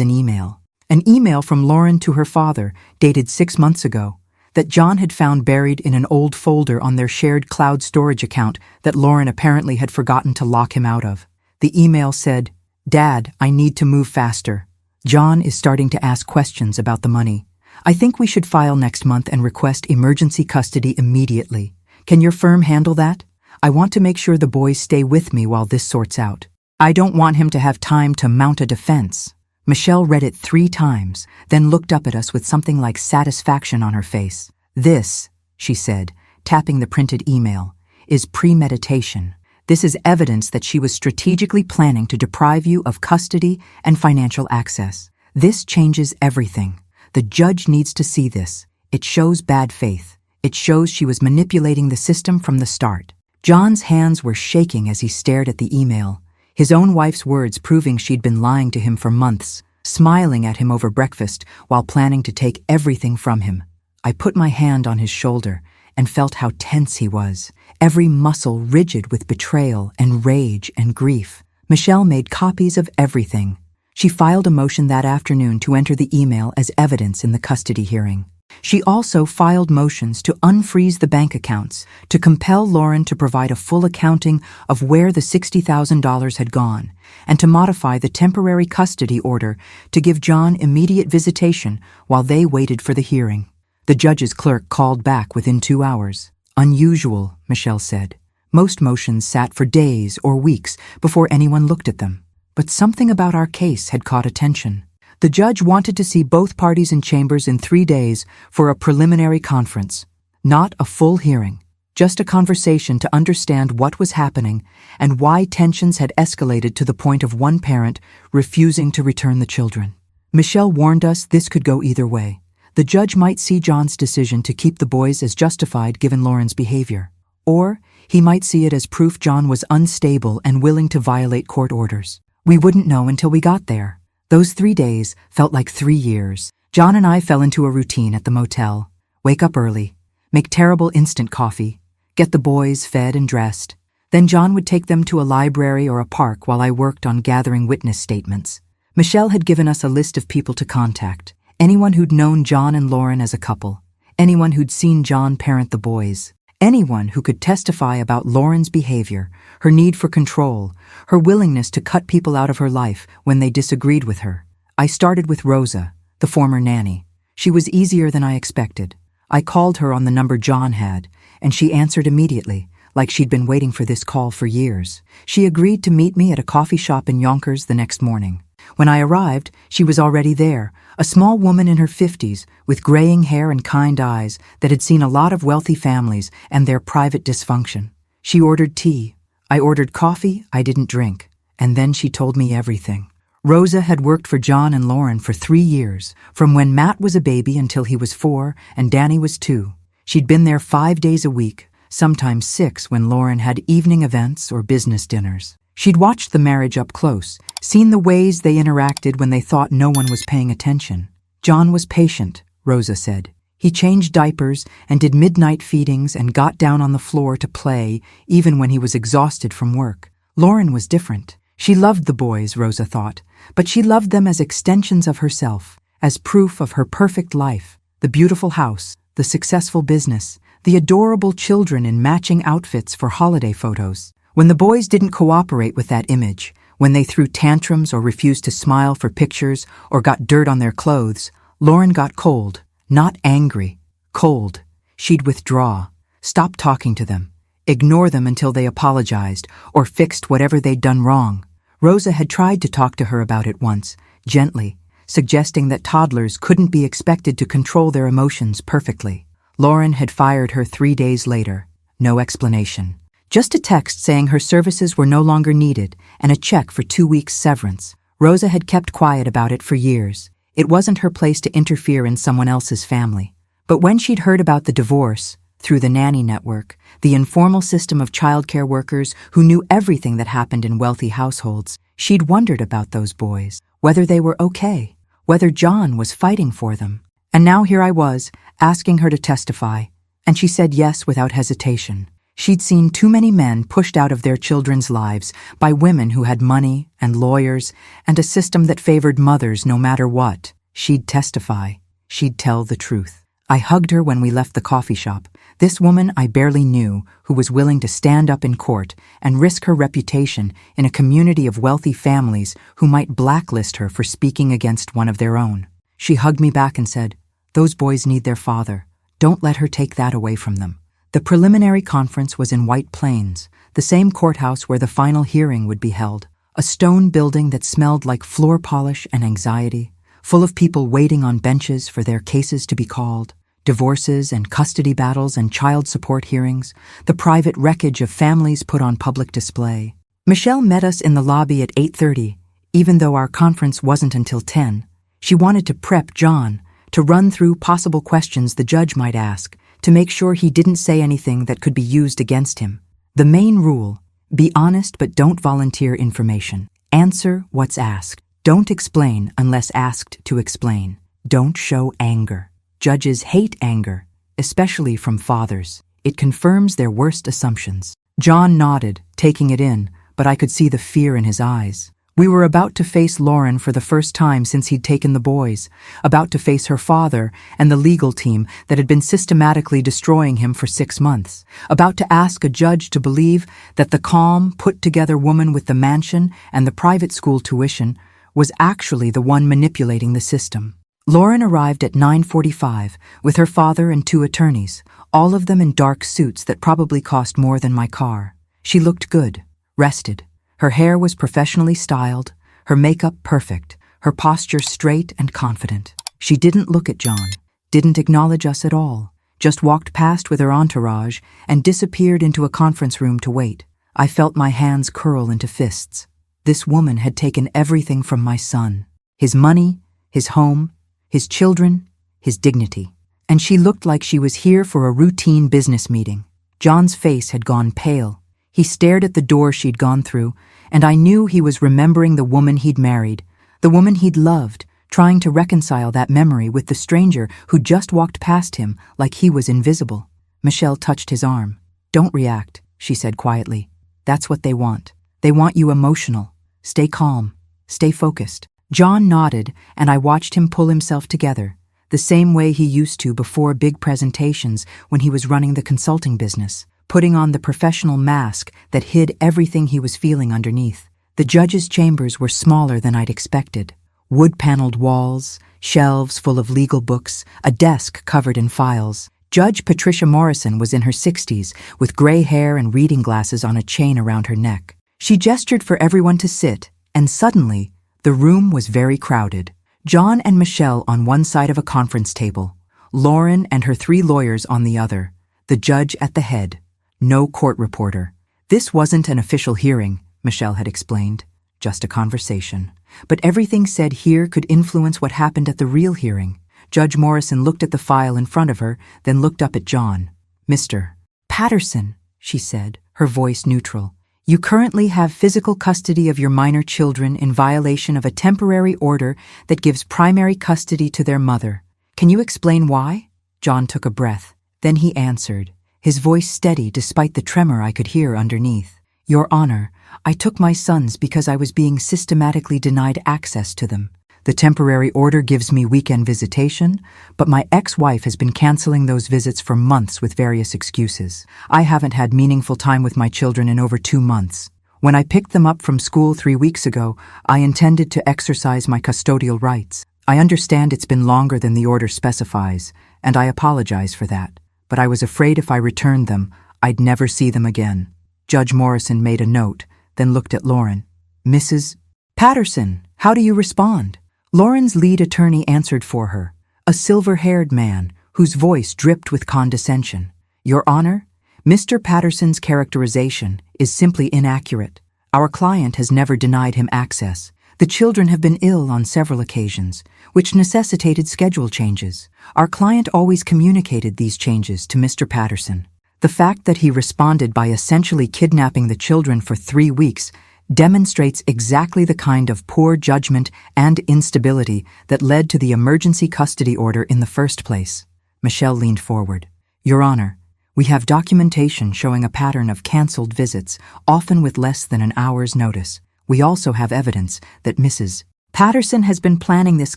an email. An email from Lauren to her father, dated 6 months ago, that John had found buried in an old folder on their shared cloud storage account that Lauren apparently had forgotten to lock him out of. The email said, "Dad, I need to move faster. John is starting to ask questions about the money. I think we should file next month and request emergency custody immediately. Can your firm handle that? I want to make sure the boys stay with me while this sorts out. I don't want him to have time to mount a defense." Michelle read it 3 times, then looked up at us with something like satisfaction on her face. "This," she said, tapping the printed email, "is premeditation. This is evidence that she was strategically planning to deprive you of custody and financial access. This changes everything. The judge needs to see this. It shows bad faith. It shows she was manipulating the system from the start." John's hands were shaking as he stared at the email, his own wife's words proving she'd been lying to him for months, smiling at him over breakfast while planning to take everything from him. I put my hand on his shoulder and felt how tense he was, every muscle rigid with betrayal and rage and grief. Michelle made copies of everything. She filed a motion that afternoon to enter the email as evidence in the custody hearing. She also filed motions to unfreeze the bank accounts, to compel Lauren to provide a full accounting of where the $60,000 had gone, and to modify the temporary custody order to give John immediate visitation while they waited for the hearing. The judge's clerk called back within 2 hours. "Unusual," Michelle said. "Most motions sat for days or weeks before anyone looked at them. But something about our case had caught attention. The judge wanted to see both parties in chambers in 3 days for a preliminary conference. Not a full hearing, just a conversation to understand what was happening and why tensions had escalated to the point of one parent refusing to return the children. Michelle warned us this could go either way. The judge might see John's decision to keep the boys as justified given Lauren's behavior, or he might see it as proof John was unstable and willing to violate court orders. We wouldn't know until we got there. Those 3 days felt like 3 years. John and I fell into a routine at the motel. Wake up early, make terrible instant coffee, get the boys fed and dressed. Then John would take them to a library or a park while I worked on gathering witness statements. Michelle had given us a list of people to contact. Anyone who'd known John and Lauren as a couple. Anyone who'd seen John parent the boys. Anyone who could testify about Lauren's behavior, her need for control, her willingness to cut people out of her life when they disagreed with her. I started with Rosa, the former nanny. She was easier than I expected. I called her on the number John had, and she answered immediately, like she'd been waiting for this call for years. She agreed to meet me at a coffee shop in Yonkers the next morning. When I arrived, she was already there, a small woman in her 50s with graying hair and kind eyes that had seen a lot of wealthy families and their private dysfunction. She ordered tea. I ordered coffee I didn't drink, and then she told me everything. Rosa had worked for John and Lauren for 3 years, from when Matt was a baby until he was 4 and Danny was 2. She'd been there 5 days a week, sometimes 6 when Lauren had evening events or business dinners. She'd watched the marriage up close, seen the ways they interacted when they thought no one was paying attention. John was patient, Rosa said. He changed diapers and did midnight feedings and got down on the floor to play even when he was exhausted from work. Lauren was different. She loved the boys, Rosa thought, but she loved them as extensions of herself, as proof of her perfect life, the beautiful house, the successful business, the adorable children in matching outfits for holiday photos. When the boys didn't cooperate with that image, when they threw tantrums or refused to smile for pictures or got dirt on their clothes, Lauren got cold, not angry, cold. She'd withdraw, stop talking to them, ignore them until they apologized or fixed whatever they'd done wrong. Rosa had tried to talk to her about it once, gently, suggesting that toddlers couldn't be expected to control their emotions perfectly. Lauren had fired her 3 days later. No explanation. Just a text saying her services were no longer needed and a check for 2 weeks' severance. Rosa had kept quiet about it for years. It wasn't her place to interfere in someone else's family. But when she'd heard about the divorce, through the nanny network, the informal system of childcare workers who knew everything that happened in wealthy households. She'd wondered about those boys, whether they were okay, whether John was fighting for them. And now here I was, asking her to testify, and she said yes without hesitation. She'd seen too many men pushed out of their children's lives by women who had money and lawyers and a system that favored mothers no matter what. She'd testify. She'd tell the truth. I hugged her when we left the coffee shop. This woman I barely knew, who was willing to stand up in court and risk her reputation in a community of wealthy families who might blacklist her for speaking against one of their own. She hugged me back and said, "Those boys need their father. Don't let her take that away from them." The preliminary conference was in White Plains, the same courthouse where the final hearing would be held. A stone building that smelled like floor polish and anxiety, full of people waiting on benches for their cases to be called. Divorces and custody battles and child support hearings, the private wreckage of families put on public display. Michelle met us in the lobby at 8:30, even though our conference wasn't until 10. She wanted to prep John, to run through possible questions the judge might ask, to make sure he didn't say anything that could be used against him. The main rule: be honest but don't volunteer information. Answer what's asked. Don't explain unless asked to explain. Don't show anger. Judges hate anger, especially from fathers. It confirms their worst assumptions. John nodded, taking it in, but I could see the fear in his eyes. We were about to face Lauren for the first time since he'd taken the boys, about to face her father and the legal team that had been systematically destroying him for 6 months, about to ask a judge to believe that the calm, put-together woman with the mansion and the private school tuition was actually the one manipulating the system. Lauren arrived at 9:45 with her father and 2 attorneys, all of them in dark suits that probably cost more than my car. She looked good, rested. Her hair was professionally styled, her makeup perfect, her posture straight and confident. She didn't look at John, didn't acknowledge us at all, just walked past with her entourage and disappeared into a conference room to wait. I felt my hands curl into fists. This woman had taken everything from my son: his money, his home, his children, his dignity. And she looked like she was here for a routine business meeting. John's face had gone pale. He stared at the door she'd gone through, and I knew he was remembering the woman he'd married, the woman he'd loved, trying to reconcile that memory with the stranger who just walked past him like he was invisible. Michelle touched his arm. "Don't react," she said quietly. "That's what they want. They want you emotional. Stay calm. Stay focused." John nodded, and I watched him pull himself together, the same way he used to before big presentations when he was running the consulting business, putting on the professional mask that hid everything he was feeling underneath. The judge's chambers were smaller than I'd expected. Wood-paneled walls, shelves full of legal books, a desk covered in files. Judge Patricia Morrison was in her 60s, with gray hair and reading glasses on a chain around her neck. She gestured for everyone to sit, and suddenly, the room was very crowded. John and Michelle on one side of a conference table, Lauren and her 3 lawyers on the other, the judge at the head. No court reporter. This wasn't an official hearing, Michelle had explained, just a conversation. But everything said here could influence what happened at the real hearing. Judge Morrison looked at the file in front of her, then looked up at John. "Mr. Patterson," she said, her voice neutral. "You currently have physical custody of your minor children in violation of a temporary order that gives primary custody to their mother. Can you explain why?" John took a breath. Then he answered, his voice steady despite the tremor I could hear underneath. "Your Honor, I took my sons because I was being systematically denied access to them. The temporary order gives me weekend visitation, but my ex-wife has been canceling those visits for months with various excuses. I haven't had meaningful time with my children in over 2 months. When I picked them up from school 3 weeks ago, I intended to exercise my custodial rights. I understand it's been longer than the order specifies, and I apologize for that, but I was afraid if I returned them, I'd never see them again." Judge Morrison made a note, then looked at Lauren. "Mrs. Patterson, how do you respond?" Lauren's lead attorney answered for her, a silver-haired man whose voice dripped with condescension. "Your Honor, Mr. Patterson's characterization is simply inaccurate. Our client has never denied him access. The children have been ill on several occasions, which necessitated schedule changes. Our client always communicated these changes to Mr. Patterson. The fact that he responded by essentially kidnapping the children for 3 weeks demonstrates exactly the kind of poor judgment and instability that led to the emergency custody order in the first place. Michelle leaned forward. Your Honor, we have documentation showing a pattern of canceled visits, often with less than an hour's notice. We also have evidence that Mrs. Patterson has been planning this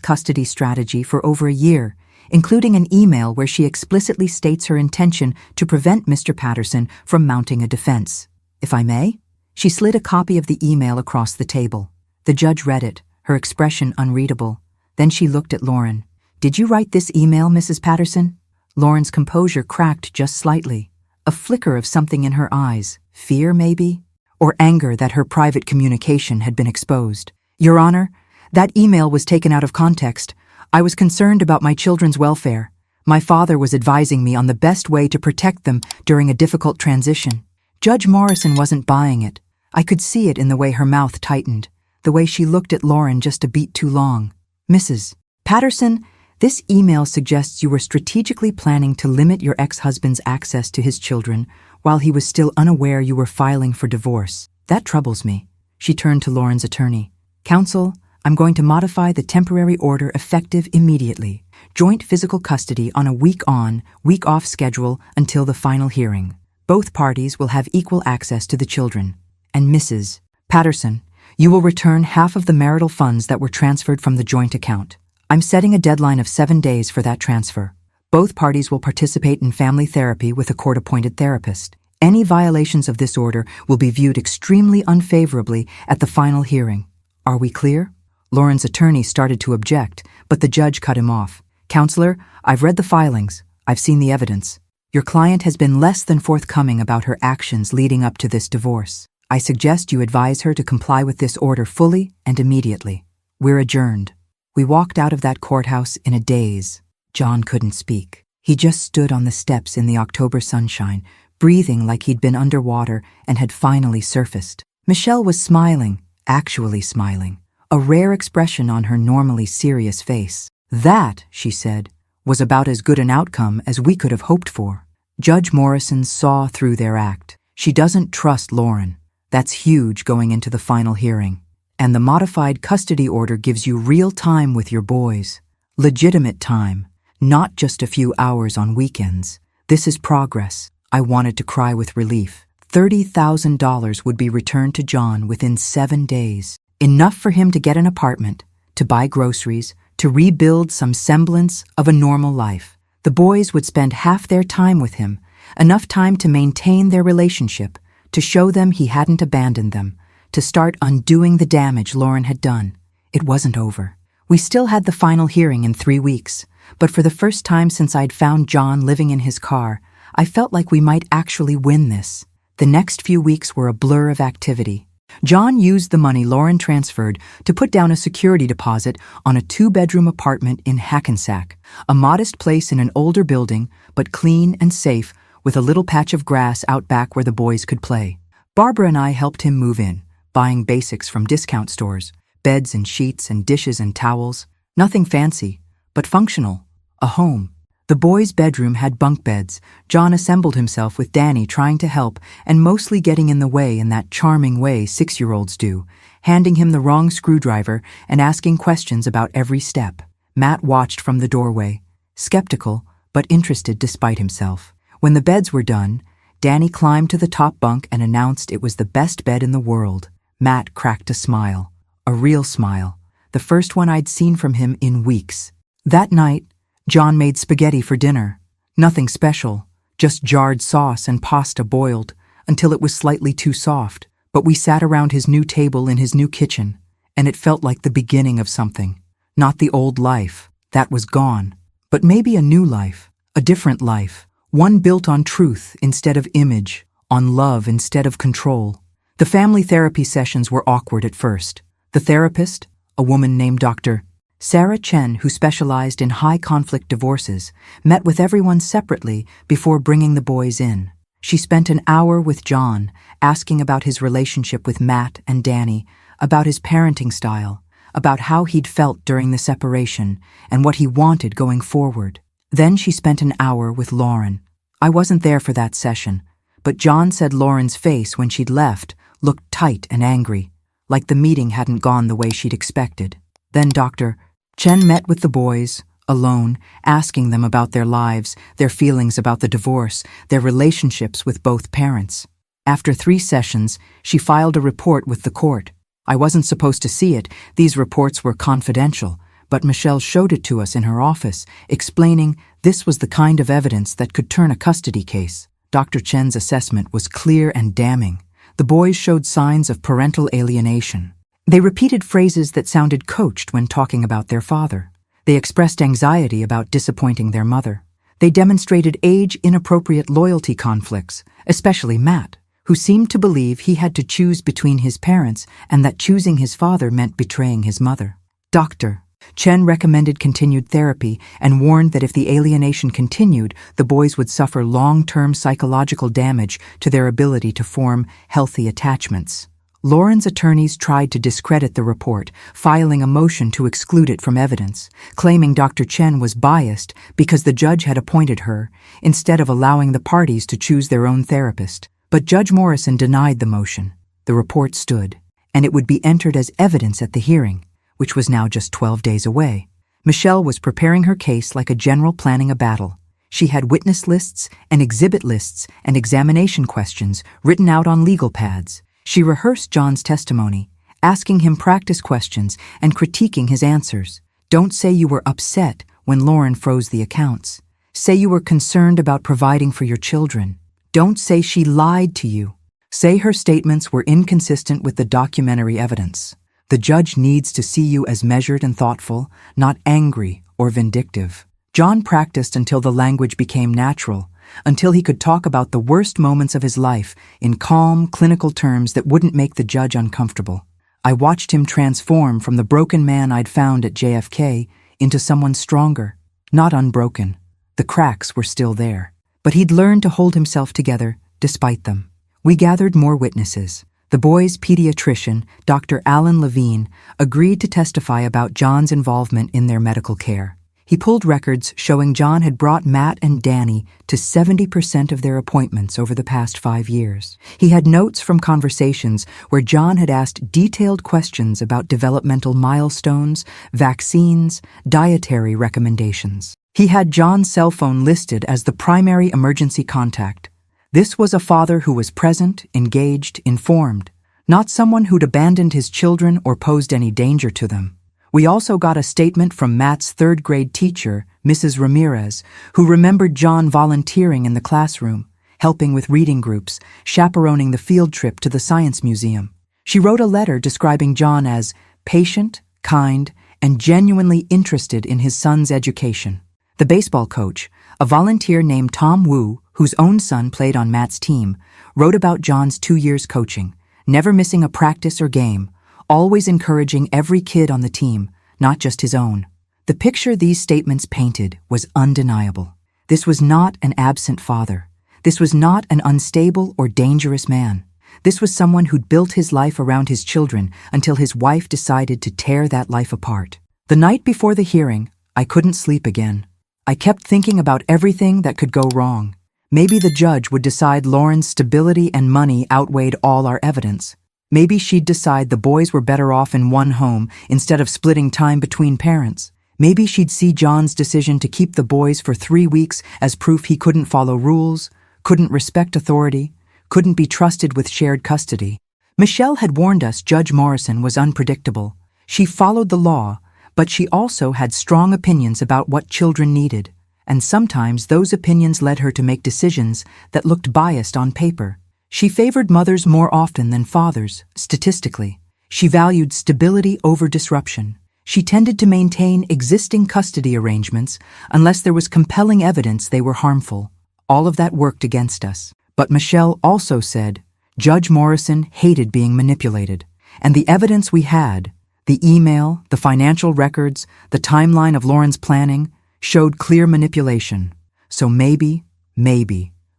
custody strategy for over a year, including an email where she explicitly states her intention to prevent Mr. Patterson from mounting a defense. If I may? She slid a copy of the email across the table. The judge read it, her expression unreadable. Then she looked at Lauren. Did you write this email, Mrs. Patterson? Lauren's composure cracked just slightly. A flicker of something in her eyes. Fear, maybe? Or anger that her private communication had been exposed. Your Honor, that email was taken out of context. I was concerned about my children's welfare. My father was advising me on the best way to protect them during a difficult transition. Judge Morrison wasn't buying it. I could see it in the way her mouth tightened, the way she looked at Lauren just a beat too long. Mrs. Patterson, this email suggests you were strategically planning to limit your ex-husband's access to his children while he was still unaware you were filing for divorce. That troubles me. She turned to Lauren's attorney. Counsel, I'm going to modify the temporary order effective immediately. Joint physical custody on a week-on, week-off schedule until the final hearing. Both parties will have equal access to the children. And Mrs. Patterson, you will return half of the marital funds that were transferred from the joint account. I'm setting a deadline of 7 days for that transfer. Both parties will participate in family therapy with a court-appointed therapist. Any violations of this order will be viewed extremely unfavorably at the final hearing. Are we clear? Lauren's attorney started to object, but the judge cut him off. Counselor, I've read the filings. I've seen the evidence. Your client has been less than forthcoming about her actions leading up to this divorce. I suggest you advise her to comply with this order fully and immediately. We're adjourned. We walked out of that courthouse in a daze. John couldn't speak. He just stood on the steps in the October sunshine, breathing like he'd been underwater and had finally surfaced. Michelle was smiling, actually smiling, a rare expression on her normally serious face. That, she said, was about as good an outcome as we could have hoped for. Judge Morrison saw through their act. She doesn't trust Lauren. That's huge going into the final hearing. And the modified custody order gives you real time with your boys. Legitimate time, not just a few hours on weekends. This is progress. I wanted to cry with relief. $30,000 would be returned to John within 7 days. Enough for him to get an apartment, to buy groceries, to rebuild some semblance of a normal life. The boys would spend half their time with him, enough time to maintain their relationship, to show them he hadn't abandoned them, to start undoing the damage Lauren had done. It wasn't over. We still had the final hearing in 3 weeks, but for the first time since I'd found John living in his car, I felt like we might actually win this. The next few weeks were a blur of activity. John used the money Lauren transferred to put down a security deposit on a 2-bedroom apartment in Hackensack, a modest place in an older building, but clean and safe, with a little patch of grass out back where the boys could play. Barbara and I helped him move in, buying basics from discount stores, beds and sheets and dishes and towels. Nothing fancy, but functional. A home. The boys' bedroom had bunk beds. John assembled himself with Danny trying to help and mostly getting in the way in that charming way 6-year-olds do, handing him the wrong screwdriver and asking questions about every step. Matt watched from the doorway, skeptical but interested despite himself. When the beds were done, Danny climbed to the top bunk and announced it was the best bed in the world. Matt cracked a smile, a real smile, the first one I'd seen from him in weeks. That night, John made spaghetti for dinner. Nothing special, just jarred sauce and pasta boiled until it was slightly too soft. But we sat around his new table in his new kitchen, and it felt like the beginning of something. Not the old life, that was gone, but maybe a new life, a different life, one built on truth instead of image, on love instead of control. The family therapy sessions were awkward at first. The therapist, a woman named Dr. Sarah Chen, who specialized in high-conflict divorces, met with everyone separately before bringing the boys in. She spent an hour with John, asking about his relationship with Matt and Danny, about his parenting style, about how he'd felt during the separation and what he wanted going forward. Then she spent an hour with Lauren. I wasn't there for that session, but John said Lauren's face when she'd left looked tight and angry, like the meeting hadn't gone the way she'd expected. Then Dr. Chen met with the boys, alone, asking them about their lives, their feelings about the divorce, their relationships with both parents. After 3 sessions, she filed a report with the court. I wasn't supposed to see it, these reports were confidential, but Michelle showed it to us in her office, explaining this was the kind of evidence that could turn a custody case. Dr. Chen's assessment was clear and damning. The boys showed signs of parental alienation. They repeated phrases that sounded coached when talking about their father. They expressed anxiety about disappointing their mother. They demonstrated age-inappropriate loyalty conflicts, especially Matt, who seemed to believe he had to choose between his parents and that choosing his father meant betraying his mother. Dr. Chen recommended continued therapy and warned that if the alienation continued, the boys would suffer long-term psychological damage to their ability to form healthy attachments. Lauren's attorneys tried to discredit the report, filing a motion to exclude it from evidence, claiming Dr. Chen was biased because the judge had appointed her, instead of allowing the parties to choose their own therapist. But Judge Morrison denied the motion. The report stood, and it would be entered as evidence at the hearing, which was now just 12 days away. Michelle was preparing her case like a general planning a battle. She had witness lists and exhibit lists and examination questions written out on legal pads. She rehearsed John's testimony, asking him practice questions and critiquing his answers. Don't say you were upset when Lauren froze the accounts. Say you were concerned about providing for your children. Don't say she lied to you. Say her statements were inconsistent with the documentary evidence. The judge needs to see you as measured and thoughtful, not angry or vindictive. John practiced until the language became natural, until he could talk about the worst moments of his life in calm, clinical terms that wouldn't make the judge uncomfortable. I watched him transform from the broken man I'd found at JFK into someone stronger, not unbroken. The cracks were still there, but he'd learned to hold himself together despite them. We gathered more witnesses. The boys' pediatrician, Dr. Alan Levine, agreed to testify about John's involvement in their medical care. He pulled records showing John had brought Matt and Danny to 70% of their appointments over the past 5 years. He had notes from conversations where John had asked detailed questions about developmental milestones, vaccines, dietary recommendations. He had John's cell phone listed as the primary emergency contact. This was a father who was present, engaged, informed, not someone who'd abandoned his children or posed any danger to them. We also got a statement from Matt's 3rd-grade teacher, Mrs. Ramirez, who remembered John volunteering in the classroom, helping with reading groups, chaperoning the field trip to the Science Museum. She wrote a letter describing John as patient, kind, and genuinely interested in his son's education. The baseball coach, a volunteer named Tom Wu, whose own son played on Matt's team, wrote about John's 2 years coaching, never missing a practice or game, always encouraging every kid on the team, not just his own. The picture these statements painted was undeniable. This was not an absent father. This was not an unstable or dangerous man. This was someone who'd built his life around his children until his wife decided to tear that life apart. The night before the hearing, I couldn't sleep again. I kept thinking about everything that could go wrong. Maybe the judge would decide Lauren's stability and money outweighed all our evidence. Maybe she'd decide the boys were better off in one home instead of splitting time between parents. Maybe she'd see John's decision to keep the boys for 3 weeks as proof he couldn't follow rules, couldn't respect authority, couldn't be trusted with shared custody. Michelle had warned us Judge Morrison was unpredictable. She followed the law, but she also had strong opinions about what children needed, and sometimes those opinions led her to make decisions that looked biased on paper. She favored mothers more often than fathers, statistically. She valued stability over disruption. She tended to maintain existing custody arrangements unless there was compelling evidence they were harmful. All of that worked against us. But Michelle also said, Judge Morrison hated being manipulated, and the evidence we had, the email, the financial records, the timeline of Lauren's planning, showed clear manipulation. So maybe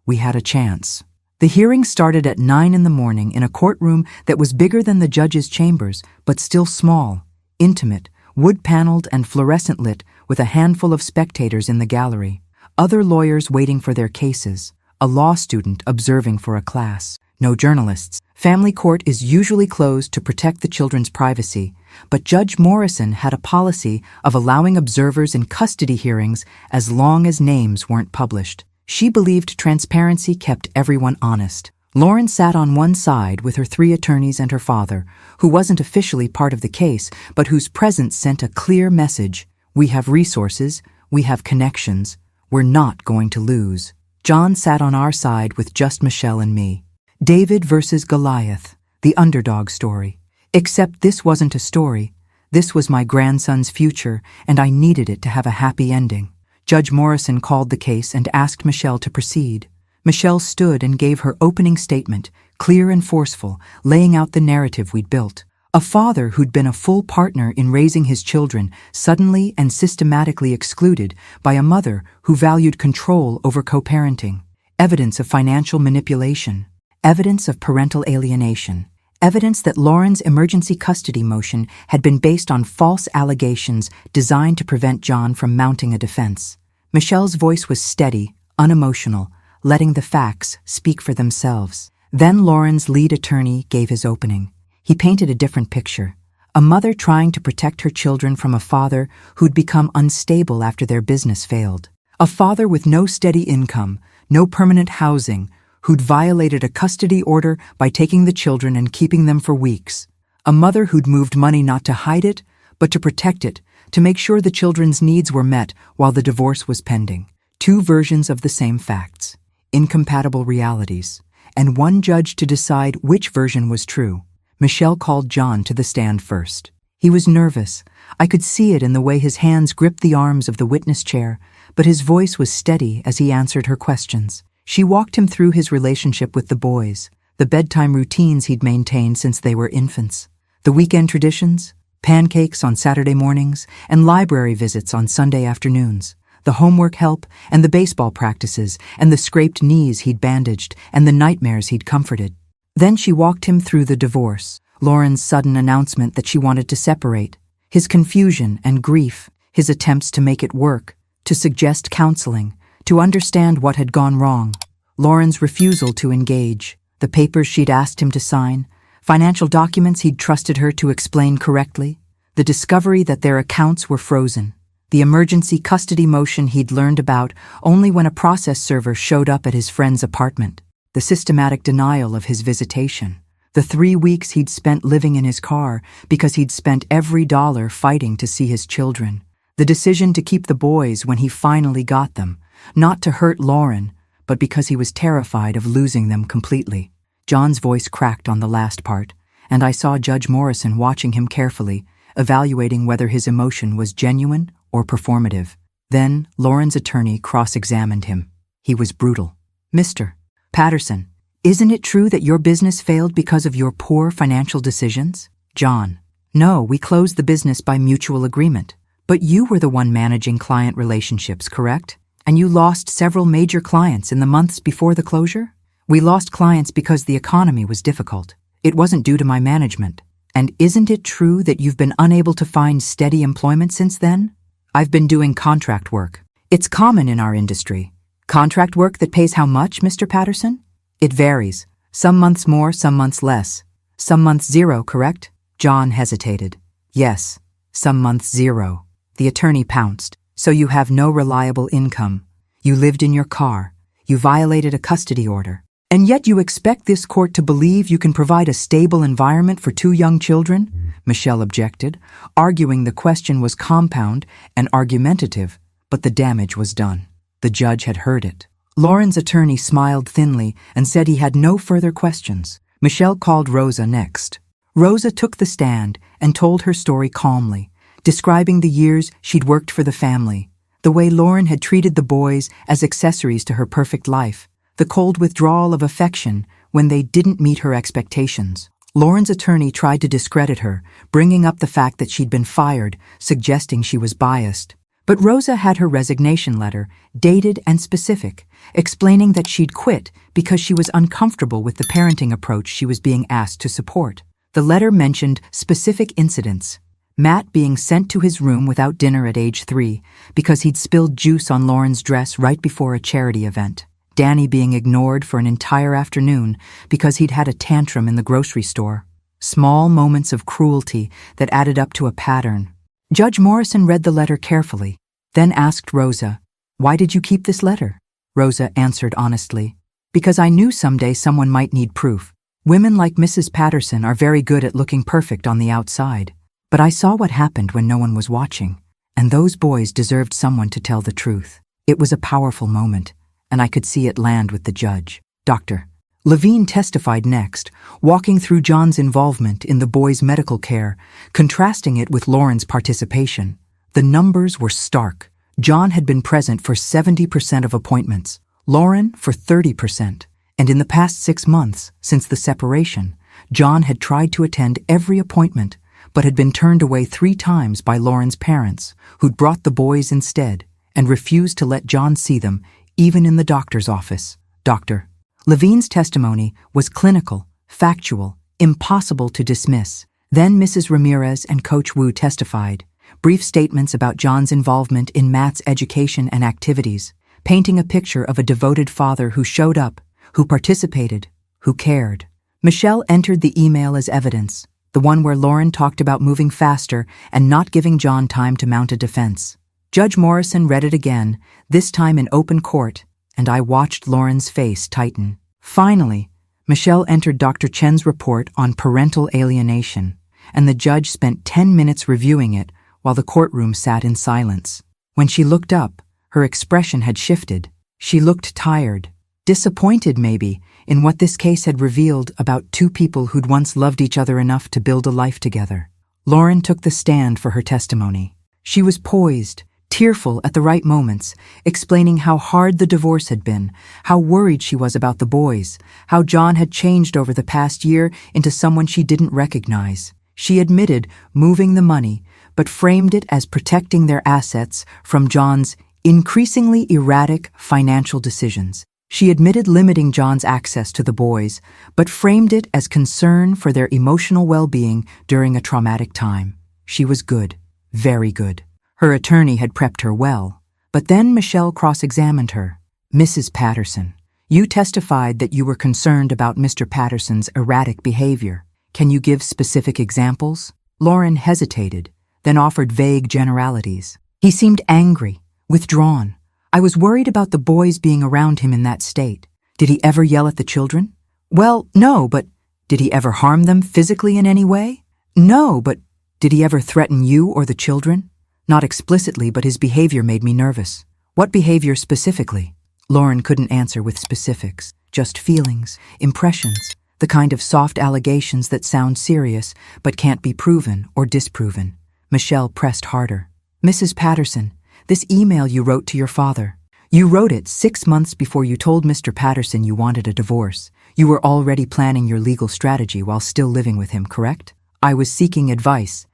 we had a chance. The hearing started at 9 in the morning in a courtroom that was bigger than the judge's chambers, but still small, intimate, wood-paneled and fluorescent lit, with a handful of spectators in the gallery, other lawyers waiting for their cases, a law student observing for a class, no journalists. Family court is usually closed to protect the children's privacy, but Judge Morrison had a policy of allowing observers in custody hearings as long as names weren't published. She believed transparency kept everyone honest. Lauren sat on one side with her 3 attorneys and her father, who wasn't officially part of the case, but whose presence sent a clear message: we have resources, we have connections, we're not going to lose. John sat on our side with just Michelle and me. David versus Goliath, the underdog story. Except this wasn't a story. This was my grandson's future, and I needed it to have a happy ending. Judge Morrison called the case and asked Michelle to proceed. Michelle stood and gave her opening statement, clear and forceful, laying out the narrative we'd built. A father who'd been a full partner in raising his children, suddenly and systematically excluded by a mother who valued control over co-parenting. Evidence of financial manipulation. Evidence of parental alienation. Evidence that Lauren's emergency custody motion had been based on false allegations designed to prevent John from mounting a defense. Michelle's voice was steady, unemotional, letting the facts speak for themselves. Then Lauren's lead attorney gave his opening. He painted a different picture. A mother trying to protect her children from a father who'd become unstable after their business failed. A father with no steady income, no permanent housing, who'd violated a custody order by taking the children and keeping them for weeks. A mother who'd moved money not to hide it, but to protect it, to make sure the children's needs were met while the divorce was pending. 2 versions of the same facts. Incompatible realities, and one judge to decide which version was true. Michelle called John to the stand first. He was nervous. I could see it in the way his hands gripped the arms of the witness chair, but his voice was steady as he answered her questions. She walked him through his relationship with the boys, the bedtime routines he'd maintained since they were infants, the weekend traditions, pancakes on Saturday mornings, and library visits on Sunday afternoons, the homework help, and the baseball practices, and the scraped knees he'd bandaged, and the nightmares he'd comforted. Then she walked him through the divorce, Lauren's sudden announcement that she wanted to separate, his confusion and grief, his attempts to make it work, to suggest counseling, to understand what had gone wrong, Lauren's refusal to engage, the papers she'd asked him to sign, financial documents he'd trusted her to explain correctly, the discovery that their accounts were frozen, the emergency custody motion he'd learned about only when a process server showed up at his friend's apartment, the systematic denial of his visitation, the 3 weeks he'd spent living in his car because he'd spent every dollar fighting to see his children, the decision to keep the boys when he finally got them, not to hurt Lauren, but because he was terrified of losing them completely. John's voice cracked on the last part, and I saw Judge Morrison watching him carefully, evaluating whether his emotion was genuine or performative. Then Lauren's attorney cross-examined him. He was brutal. "Mr. Patterson, isn't it true that your business failed because of your poor financial decisions?" John: "No, we closed the business by mutual agreement. But you were the one managing client relationships, correct? And you lost several major clients in the months before the closure?" "We lost clients because the economy was difficult. It wasn't due to my management." "And isn't it true that you've been unable to find steady employment since then?" "I've been doing contract work. It's common in our industry." "Contract work that pays how much, Mr. Patterson?" "It varies. Some months more, some months less. Some months 0, correct?" John hesitated. "Yes, some months 0. The attorney pounced. "So you have no reliable income. You lived in your car. You violated a custody order. And yet you expect this court to believe you can provide a stable environment for 2 young children?" Michelle objected, arguing the question was compound and argumentative, but the damage was done. The judge had heard it. Lauren's attorney smiled thinly and said he had no further questions. Michelle called Rosa next. Rosa took the stand and told her story calmly, describing the years she'd worked for the family, the way Lauren had treated the boys as accessories to her perfect life, the cold withdrawal of affection when they didn't meet her expectations. Lauren's attorney tried to discredit her, bringing up the fact that she'd been fired, suggesting she was biased. But Rosa had her resignation letter, dated and specific, explaining that she'd quit because she was uncomfortable with the parenting approach she was being asked to support. The letter mentioned specific incidents: Matt being sent to his room without dinner at age 3 because he'd spilled juice on Lauren's dress right before a charity event. Danny being ignored for an entire afternoon because he'd had a tantrum in the grocery store. Small moments of cruelty that added up to a pattern. Judge Morrison read the letter carefully, then asked Rosa, "Why did you keep this letter?" Rosa answered honestly, "Because I knew someday someone might need proof. Women like Mrs. Patterson are very good at looking perfect on the outside. But I saw what happened when no one was watching, and those boys deserved someone to tell the truth." It was a powerful moment, and I could see it land with the judge. Dr. Levine testified next, walking through John's involvement in the boys' medical care, contrasting it with Lauren's participation. The numbers were stark. John had been present for 70% of appointments, Lauren for 30%, and in the past 6 months, since the separation, John had tried to attend every appointment, but had been turned away 3 times by Lauren's parents, who'd brought the boys instead, and refused to let John see them, even in the doctor's office. Dr. Levine's testimony was clinical, factual, impossible to dismiss. Then Mrs. Ramirez and Coach Wu testified, brief statements about John's involvement in Matt's education and activities, painting a picture of a devoted father who showed up, who participated, who cared. Michelle entered the email as evidence, the one where Lauren talked about moving faster and not giving John time to mount a defense. Judge Morrison read it again, this time in open court, and I watched Lauren's face tighten. Finally, Michelle entered Dr. Chen's report on parental alienation, and the judge spent 10 minutes reviewing it while the courtroom sat in silence. When she looked up, her expression had shifted. She looked tired, disappointed maybe, in what this case had revealed about 2 people who'd once loved each other enough to build a life together. Lauren took the stand for her testimony. She was poised, tearful at the right moments, explaining how hard the divorce had been, how worried she was about the boys, how John had changed over the past year into someone she didn't recognize. She admitted moving the money, but framed it as protecting their assets from John's increasingly erratic financial decisions. She admitted limiting John's access to the boys, but framed it as concern for their emotional well-being during a traumatic time. She was good, very good. Her attorney had prepped her well. But then Michelle cross-examined her. "Mrs. Patterson, you testified that you were concerned about Mr. Patterson's erratic behavior. Can you give specific examples?" Lauren hesitated, then offered vague generalities. "He seemed angry, withdrawn. I was worried about the boys being around him in that state. Did he ever yell at the children?" "Well, no, but did he ever harm them physically in any way?" "No, but did he ever threaten you or the children?" "Not explicitly, but his behavior made me nervous." "What behavior specifically?" Lauren couldn't answer with specifics, just feelings, impressions, the kind of soft allegations that sound serious but can't be proven or disproven. Michelle pressed harder. "Mrs. Patterson, this email you wrote to your father. You wrote it 6 months before you told Mr. Patterson you wanted a divorce. You were already planning your legal strategy while still living with him, correct?" "I was seeking advice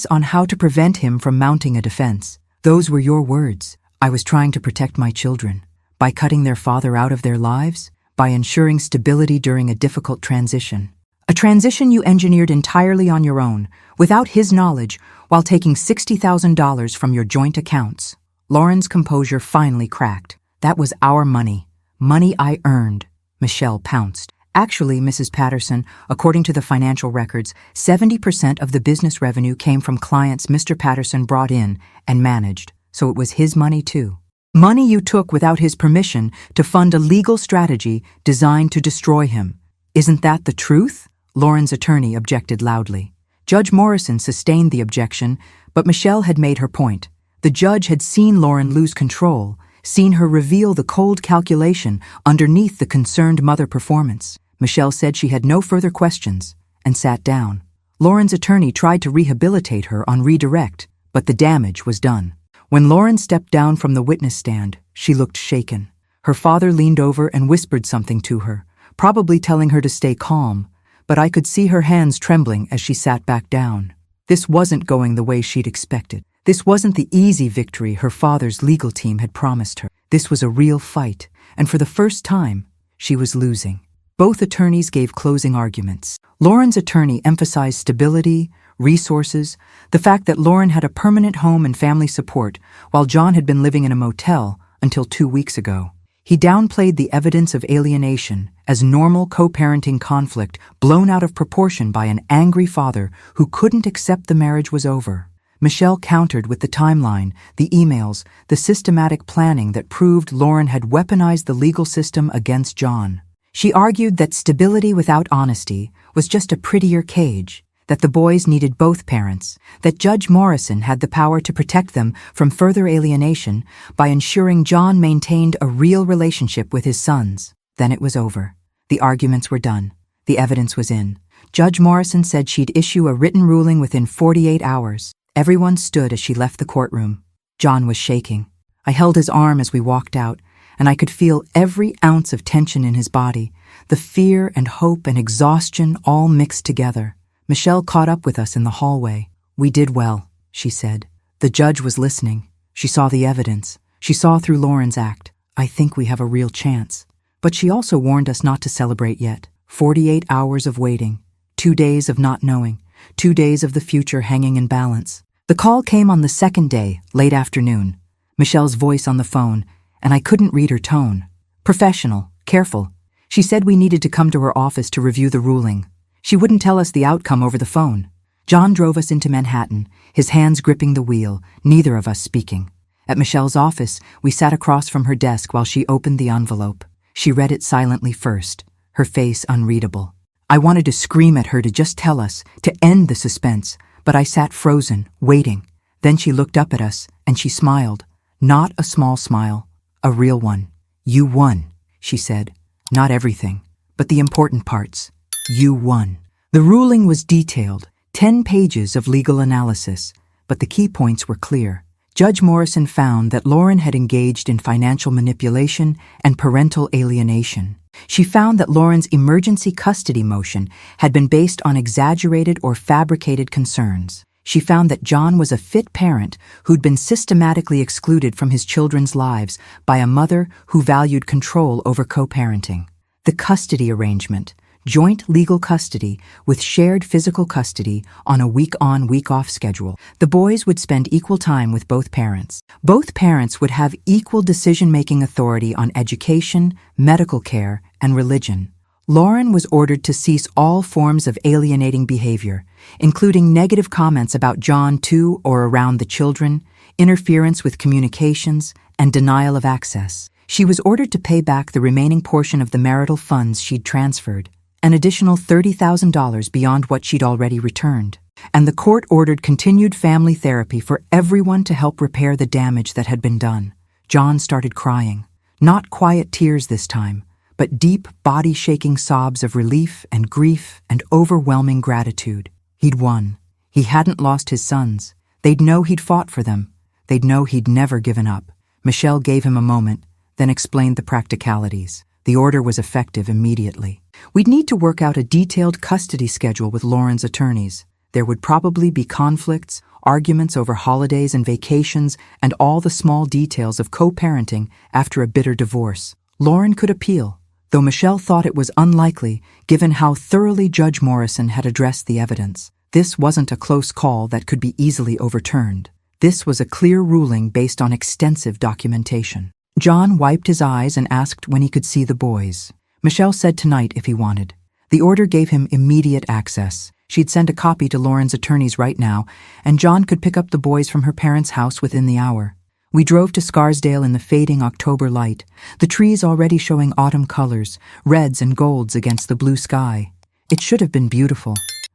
on how to prevent him from mounting a defense. Those were your words. I was trying to protect my children. By cutting their father out of their lives, by ensuring stability during a difficult transition. A transition you engineered entirely on your own, without his knowledge, while taking $60,000 from your joint accounts." Lauren's composure finally cracked. "That was our money. Money I earned." Michelle pounced. "Actually, Mrs. Patterson, according to the financial records, 70% of the business revenue came from clients Mr. Patterson brought in and managed, so it was his money too. Money you took without his permission to fund a legal strategy designed to destroy him. Isn't that the truth?" Lauren's attorney objected loudly. Judge Morrison sustained the objection, but Michelle had made her point. The judge had seen Lauren lose control, seen her reveal the cold calculation underneath the concerned mother performance. Michelle said she had no further questions and sat down. Lauren's attorney tried to rehabilitate her on redirect, but the damage was done. When Lauren stepped down from the witness stand, she looked shaken. Her father leaned over and whispered something to her, probably telling her to stay calm, but I could see her hands trembling as she sat back down. This wasn't going the way she'd expected. This wasn't the easy victory her father's legal team had promised her. This was a real fight, and for the first time, she was losing. Both attorneys gave closing arguments. Lauren's attorney emphasized stability, resources, the fact that Lauren had a permanent home and family support, while John had been living in a motel until 2 weeks ago. He downplayed the evidence of alienation as normal co-parenting conflict blown out of proportion by an angry father who couldn't accept the marriage was over. Michelle countered with the timeline, the emails, the systematic planning that proved Lauren had weaponized the legal system against John. She argued that stability without honesty was just a prettier cage, that the boys needed both parents, that Judge Morrison had the power to protect them from further alienation by ensuring John maintained a real relationship with his sons. Then it was over. The arguments were done. The evidence was in. Judge Morrison said she'd issue a written ruling within 48 hours. Everyone stood as she left the courtroom. John was shaking. I held his arm as we walked out, and I could feel every ounce of tension in his body, the fear and hope and exhaustion all mixed together. Michelle caught up with us in the hallway. "We did well," she said. The judge was listening. She saw the evidence. She saw through Lauren's act. "I think we have a real chance." But she also warned us not to celebrate yet. 48 hours of waiting. 2 days of not knowing. 2 days of the future hanging in balance. The call came on the second day, late afternoon. Michelle's voice on the phone, and I couldn't read her tone. Professional, careful. She said we needed to come to her office to review the ruling. She wouldn't tell us the outcome over the phone. John drove us into Manhattan, his hands gripping the wheel, neither of us speaking. At Michelle's office, we sat across from her desk while she opened the envelope. She read it silently first, her face unreadable. I wanted to scream at her to just tell us, to end the suspense, but I sat frozen, waiting. Then she looked up at us, and she smiled. Not a small smile, a real one. "You won," she said. "Not everything, but the important parts. You won." The ruling was detailed, 10 pages of legal analysis, but the key points were clear. Judge Morrison found that Lauren had engaged in financial manipulation and parental alienation. She found that Lauren's emergency custody motion had been based on exaggerated or fabricated concerns. She found that John was a fit parent who'd been systematically excluded from his children's lives by a mother who valued control over co-parenting. The custody arrangement, joint legal custody with shared physical custody on a week-on, week-off schedule. The boys would spend equal time with both parents. Both parents would have equal decision-making authority on education, medical care, and religion. Lauren was ordered to cease all forms of alienating behavior, including negative comments about John to or around the children, interference with communications, and denial of access. She was ordered to pay back the remaining portion of the marital funds she'd transferred, an additional $30,000 beyond what she'd already returned. And the court ordered continued family therapy for everyone to help repair the damage that had been done. John started crying. Not quiet tears this time, but deep, body-shaking sobs of relief and grief and overwhelming gratitude. He'd won. He hadn't lost his sons. They'd know he'd fought for them. They'd know he'd never given up. Michelle gave him a moment, then explained the practicalities. The order was effective immediately. We'd need to work out a detailed custody schedule with Lauren's attorneys. There would probably be conflicts, arguments over holidays and vacations, and all the small details of co-parenting after a bitter divorce. Lauren could appeal, though Michelle thought it was unlikely given how thoroughly Judge Morrison had addressed the evidence. This wasn't a close call that could be easily overturned. This was a clear ruling based on extensive documentation. John wiped his eyes and asked when he could see the boys. Michelle said tonight if he wanted. The order gave him immediate access. She'd send a copy to Lauren's attorneys right now, and John could pick up the boys from her parents' house within the hour. We drove to Scarsdale in the fading October light, the trees already showing autumn colors, reds and golds against the blue sky. It should have been beautiful.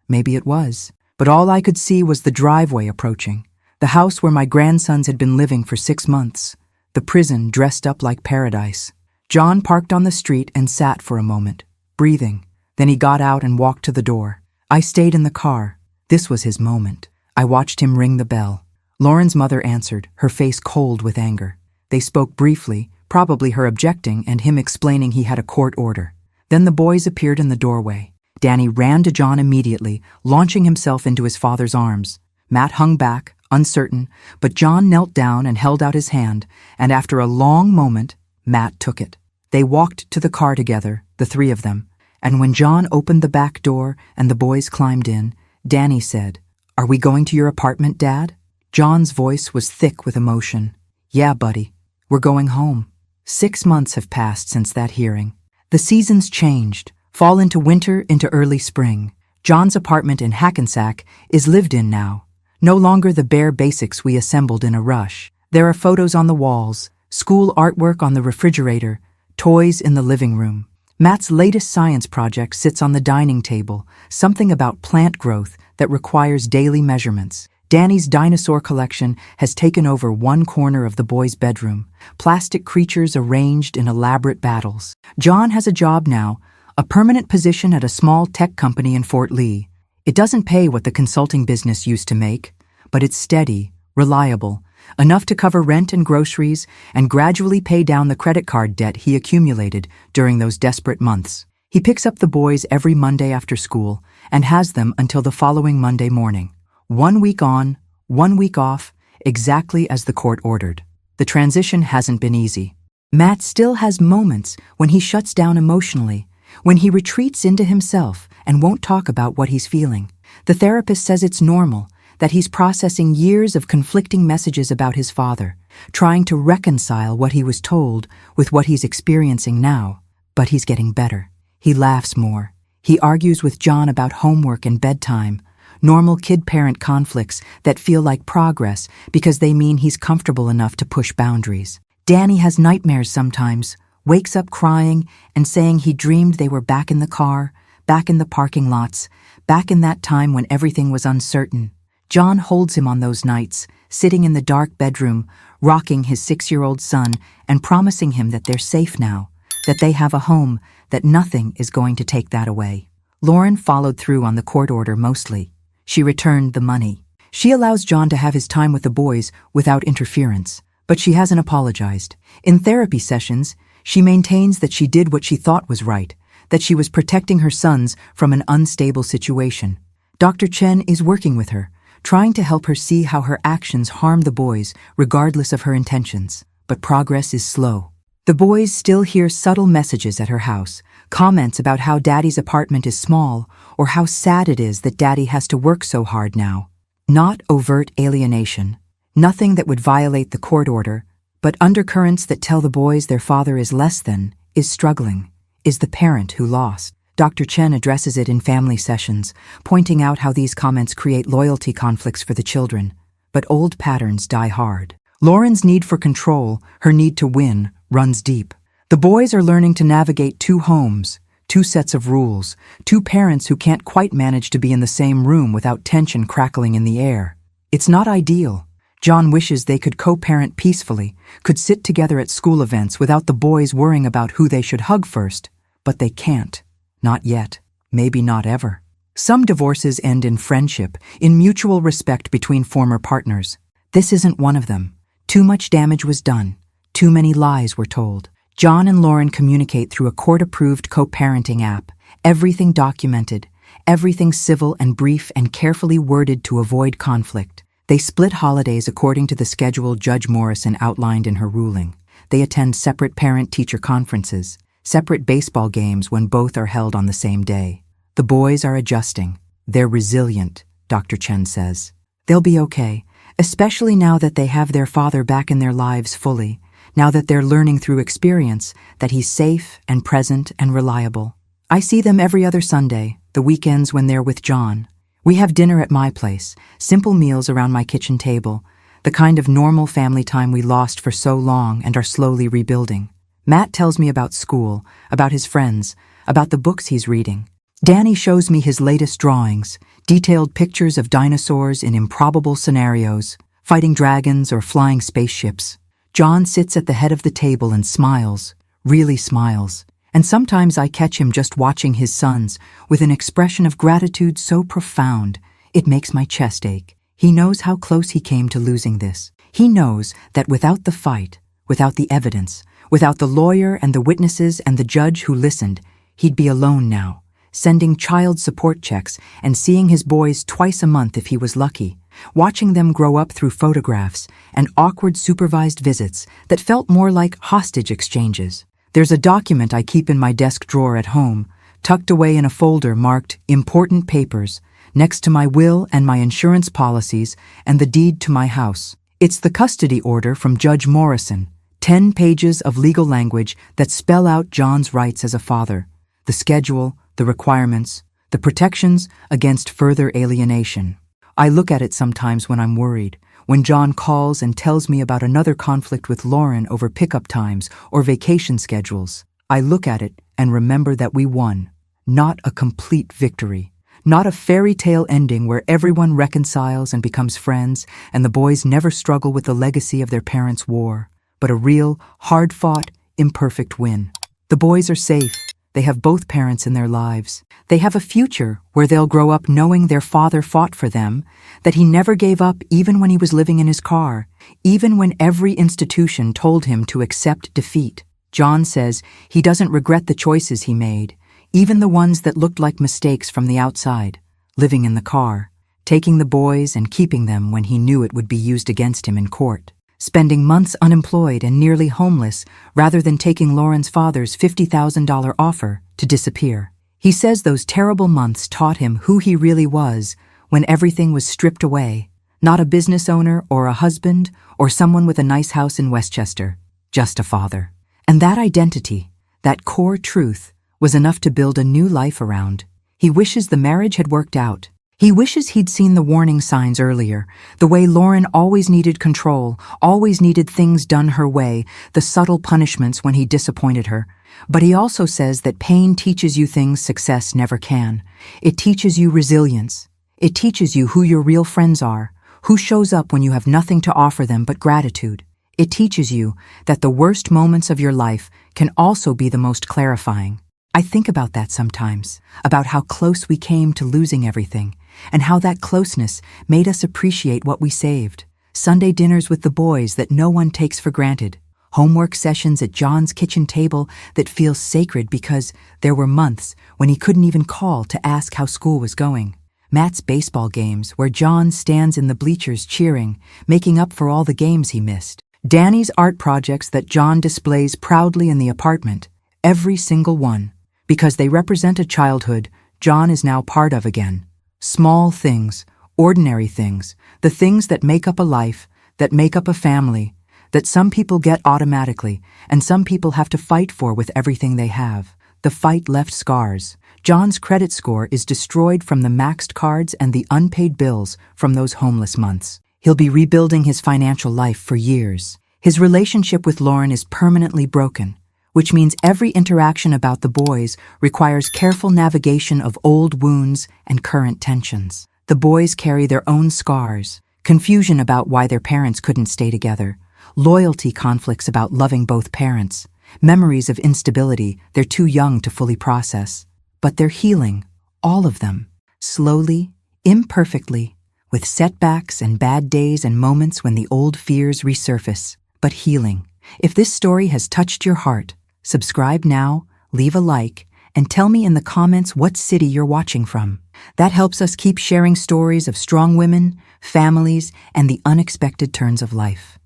Maybe it was. But all I could see was the driveway approaching, the house where my grandsons had been living for 6 months, the prison dressed up like paradise. John parked on the street and sat for a moment, breathing. Then he got out and walked to the door. I stayed in the car. This was his moment. I watched him ring the bell. Lauren's mother answered, her face cold with anger. They spoke briefly, probably her objecting and him explaining he had a court order. Then the boys appeared in the doorway. Danny ran to John immediately, launching himself into his father's arms. Matt hung back, uncertain, but John knelt down and held out his hand, and after a long moment, Matt took it. They walked to the car together, the three of them, and when John opened the back door and the boys climbed in, Danny said, Are we going to your apartment, Dad? John's voice was thick with emotion. Yeah, buddy. We're going home. 6 months have passed since that hearing. The seasons changed, fall into winter, into early spring. John's apartment in Hackensack is lived in now. No longer the bare basics we assembled in a rush. There are photos on the walls, school artwork on the refrigerator, toys in the living room. Matt's latest science project sits on the dining table, something about plant growth that requires daily measurements. Danny's dinosaur collection has taken over one corner of the boys' bedroom, plastic creatures arranged in elaborate battles. John has a job now, a permanent position at a small tech company in Fort Lee. It doesn't pay what the consulting business used to make, but it's steady, reliable, enough to cover rent and groceries and gradually pay down the credit card debt he accumulated during those desperate months. He picks up the boys every Monday after school and has them until the following Monday morning. 1 week on, 1 week off, exactly as the court ordered. The transition hasn't been easy. Matt still has moments when he shuts down emotionally, when he retreats into himself and won't talk about what he's feeling. The therapist says it's normal, that he's processing years of conflicting messages about his father, trying to reconcile what he was told with what he's experiencing now. But he's getting better. He laughs more. He argues with John about homework and bedtime, normal kid-parent conflicts that feel like progress because they mean he's comfortable enough to push boundaries. Danny has nightmares sometimes, wakes up crying and saying he dreamed they were back in the car, back in the parking lots, back in that time when everything was uncertain. John holds him on those nights, sitting in the dark bedroom, rocking his 6-year-old son and promising him that they're safe now, that they have a home, that nothing is going to take that away. Lauren followed through on the court order mostly. She returned the money. She allows John to have his time with the boys without interference, but she hasn't apologized. In therapy sessions, she maintains that she did what she thought was right, that she was protecting her sons from an unstable situation. Dr. Chen is working with her, trying to help her see how her actions harm the boys regardless of her intentions. But progress is slow. The boys still hear subtle messages at her house, comments about how Daddy's apartment is small or how sad it is that Daddy has to work so hard now. Not overt alienation, nothing that would violate the court order, but undercurrents that tell the boys their father is less than, is struggling, is the parent who lost. Dr. Chen addresses it in family sessions, pointing out how these comments create loyalty conflicts for the children. But old patterns die hard. Lauren's need for control, her need to win, runs deep. The boys are learning to navigate 2 homes, 2 sets of rules, 2 parents who can't quite manage to be in the same room without tension crackling in the air. It's not ideal. John wishes they could co-parent peacefully, could sit together at school events without the boys worrying about who they should hug first, but they can't. Not yet. Maybe not ever. Some divorces end in friendship, in mutual respect between former partners. This isn't one of them. Too much damage was done. Too many lies were told. John and Lauren communicate through a court-approved co-parenting app. Everything documented, everything civil and brief and carefully worded to avoid conflict. They split holidays according to the schedule Judge Morrison outlined in her ruling. They attend separate parent-teacher conferences, separate baseball games when both are held on the same day. The boys are adjusting. They're resilient, Dr. Chen says. They'll be okay, especially now that they have their father back in their lives fully, now that they're learning through experience that he's safe and present and reliable. I see them every other Sunday, the weekends when they're with John. We have dinner at my place, simple meals around my kitchen table, the kind of normal family time we lost for so long and are slowly rebuilding. Matt tells me about school, about his friends, about the books he's reading. Danny shows me his latest drawings, detailed pictures of dinosaurs in improbable scenarios, fighting dragons or flying spaceships. John sits at the head of the table and smiles, really smiles, and sometimes I catch him just watching his sons with an expression of gratitude so profound it makes my chest ache. He knows how close he came to losing this. He knows that without the fight, without the evidence, without the lawyer and the witnesses and the judge who listened, he'd be alone now, sending child support checks and seeing his boys twice a month if he was lucky, watching them grow up through photographs and awkward supervised visits that felt more like hostage exchanges. There's a document I keep in my desk drawer at home, tucked away in a folder marked Important Papers, next to my will and my insurance policies and the deed to my house. It's the custody order from Judge Morrison, 10 pages of legal language that spell out John's rights as a father, the schedule, the requirements, the protections against further alienation. I look at it sometimes when I'm worried, when John calls and tells me about another conflict with Lauren over pickup times or vacation schedules. I look at it and remember that we won, not a complete victory, not a fairy tale ending where everyone reconciles and becomes friends and the boys never struggle with the legacy of their parents' war, but a real, hard-fought, imperfect win. The boys are safe. They have both parents in their lives. They have a future where they'll grow up knowing their father fought for them, that he never gave up even when he was living in his car, even when every institution told him to accept defeat. John says he doesn't regret the choices he made, even the ones that looked like mistakes from the outside, living in the car, taking the boys and keeping them when he knew it would be used against him in court, spending months unemployed and nearly homeless rather than taking Lauren's father's $50,000 offer to disappear. He says those terrible months taught him who he really was when everything was stripped away, not a business owner or a husband or someone with a nice house in Westchester, just a father. And that identity, that core truth, was enough to build a new life around. He wishes the marriage had worked out. He wishes he'd seen the warning signs earlier, the way Lauren always needed control, always needed things done her way, the subtle punishments when he disappointed her. But he also says that pain teaches you things success never can. It teaches you resilience. It teaches you who your real friends are, who shows up when you have nothing to offer them but gratitude. It teaches you that the worst moments of your life can also be the most clarifying. I think about that sometimes, about how close we came to losing everything, and how that closeness made us appreciate what we saved. Sunday dinners with the boys that no one takes for granted. Homework sessions at John's kitchen table that feel sacred because there were months when he couldn't even call to ask how school was going. Matt's baseball games where John stands in the bleachers cheering, making up for all the games he missed. Danny's art projects that John displays proudly in the apartment, every single one, because they represent a childhood John is now part of again. Small things, ordinary things, the things that make up a life, that make up a family, that some people get automatically and some people have to fight for with everything they have. The fight left scars. John's credit score is destroyed from the maxed cards and the unpaid bills from those homeless months. He'll be rebuilding his financial life for years. His relationship with Lauren is permanently broken, which means every interaction about the boys requires careful navigation of old wounds and current tensions. The boys carry their own scars, confusion about why their parents couldn't stay together, loyalty conflicts about loving both parents, memories of instability they're too young to fully process. But they're healing, all of them, slowly, imperfectly, with setbacks and bad days and moments when the old fears resurface, but healing. If this story has touched your heart, subscribe now, leave a like, and tell me in the comments what city you're watching from. That helps us keep sharing stories of strong women, families, and the unexpected turns of life.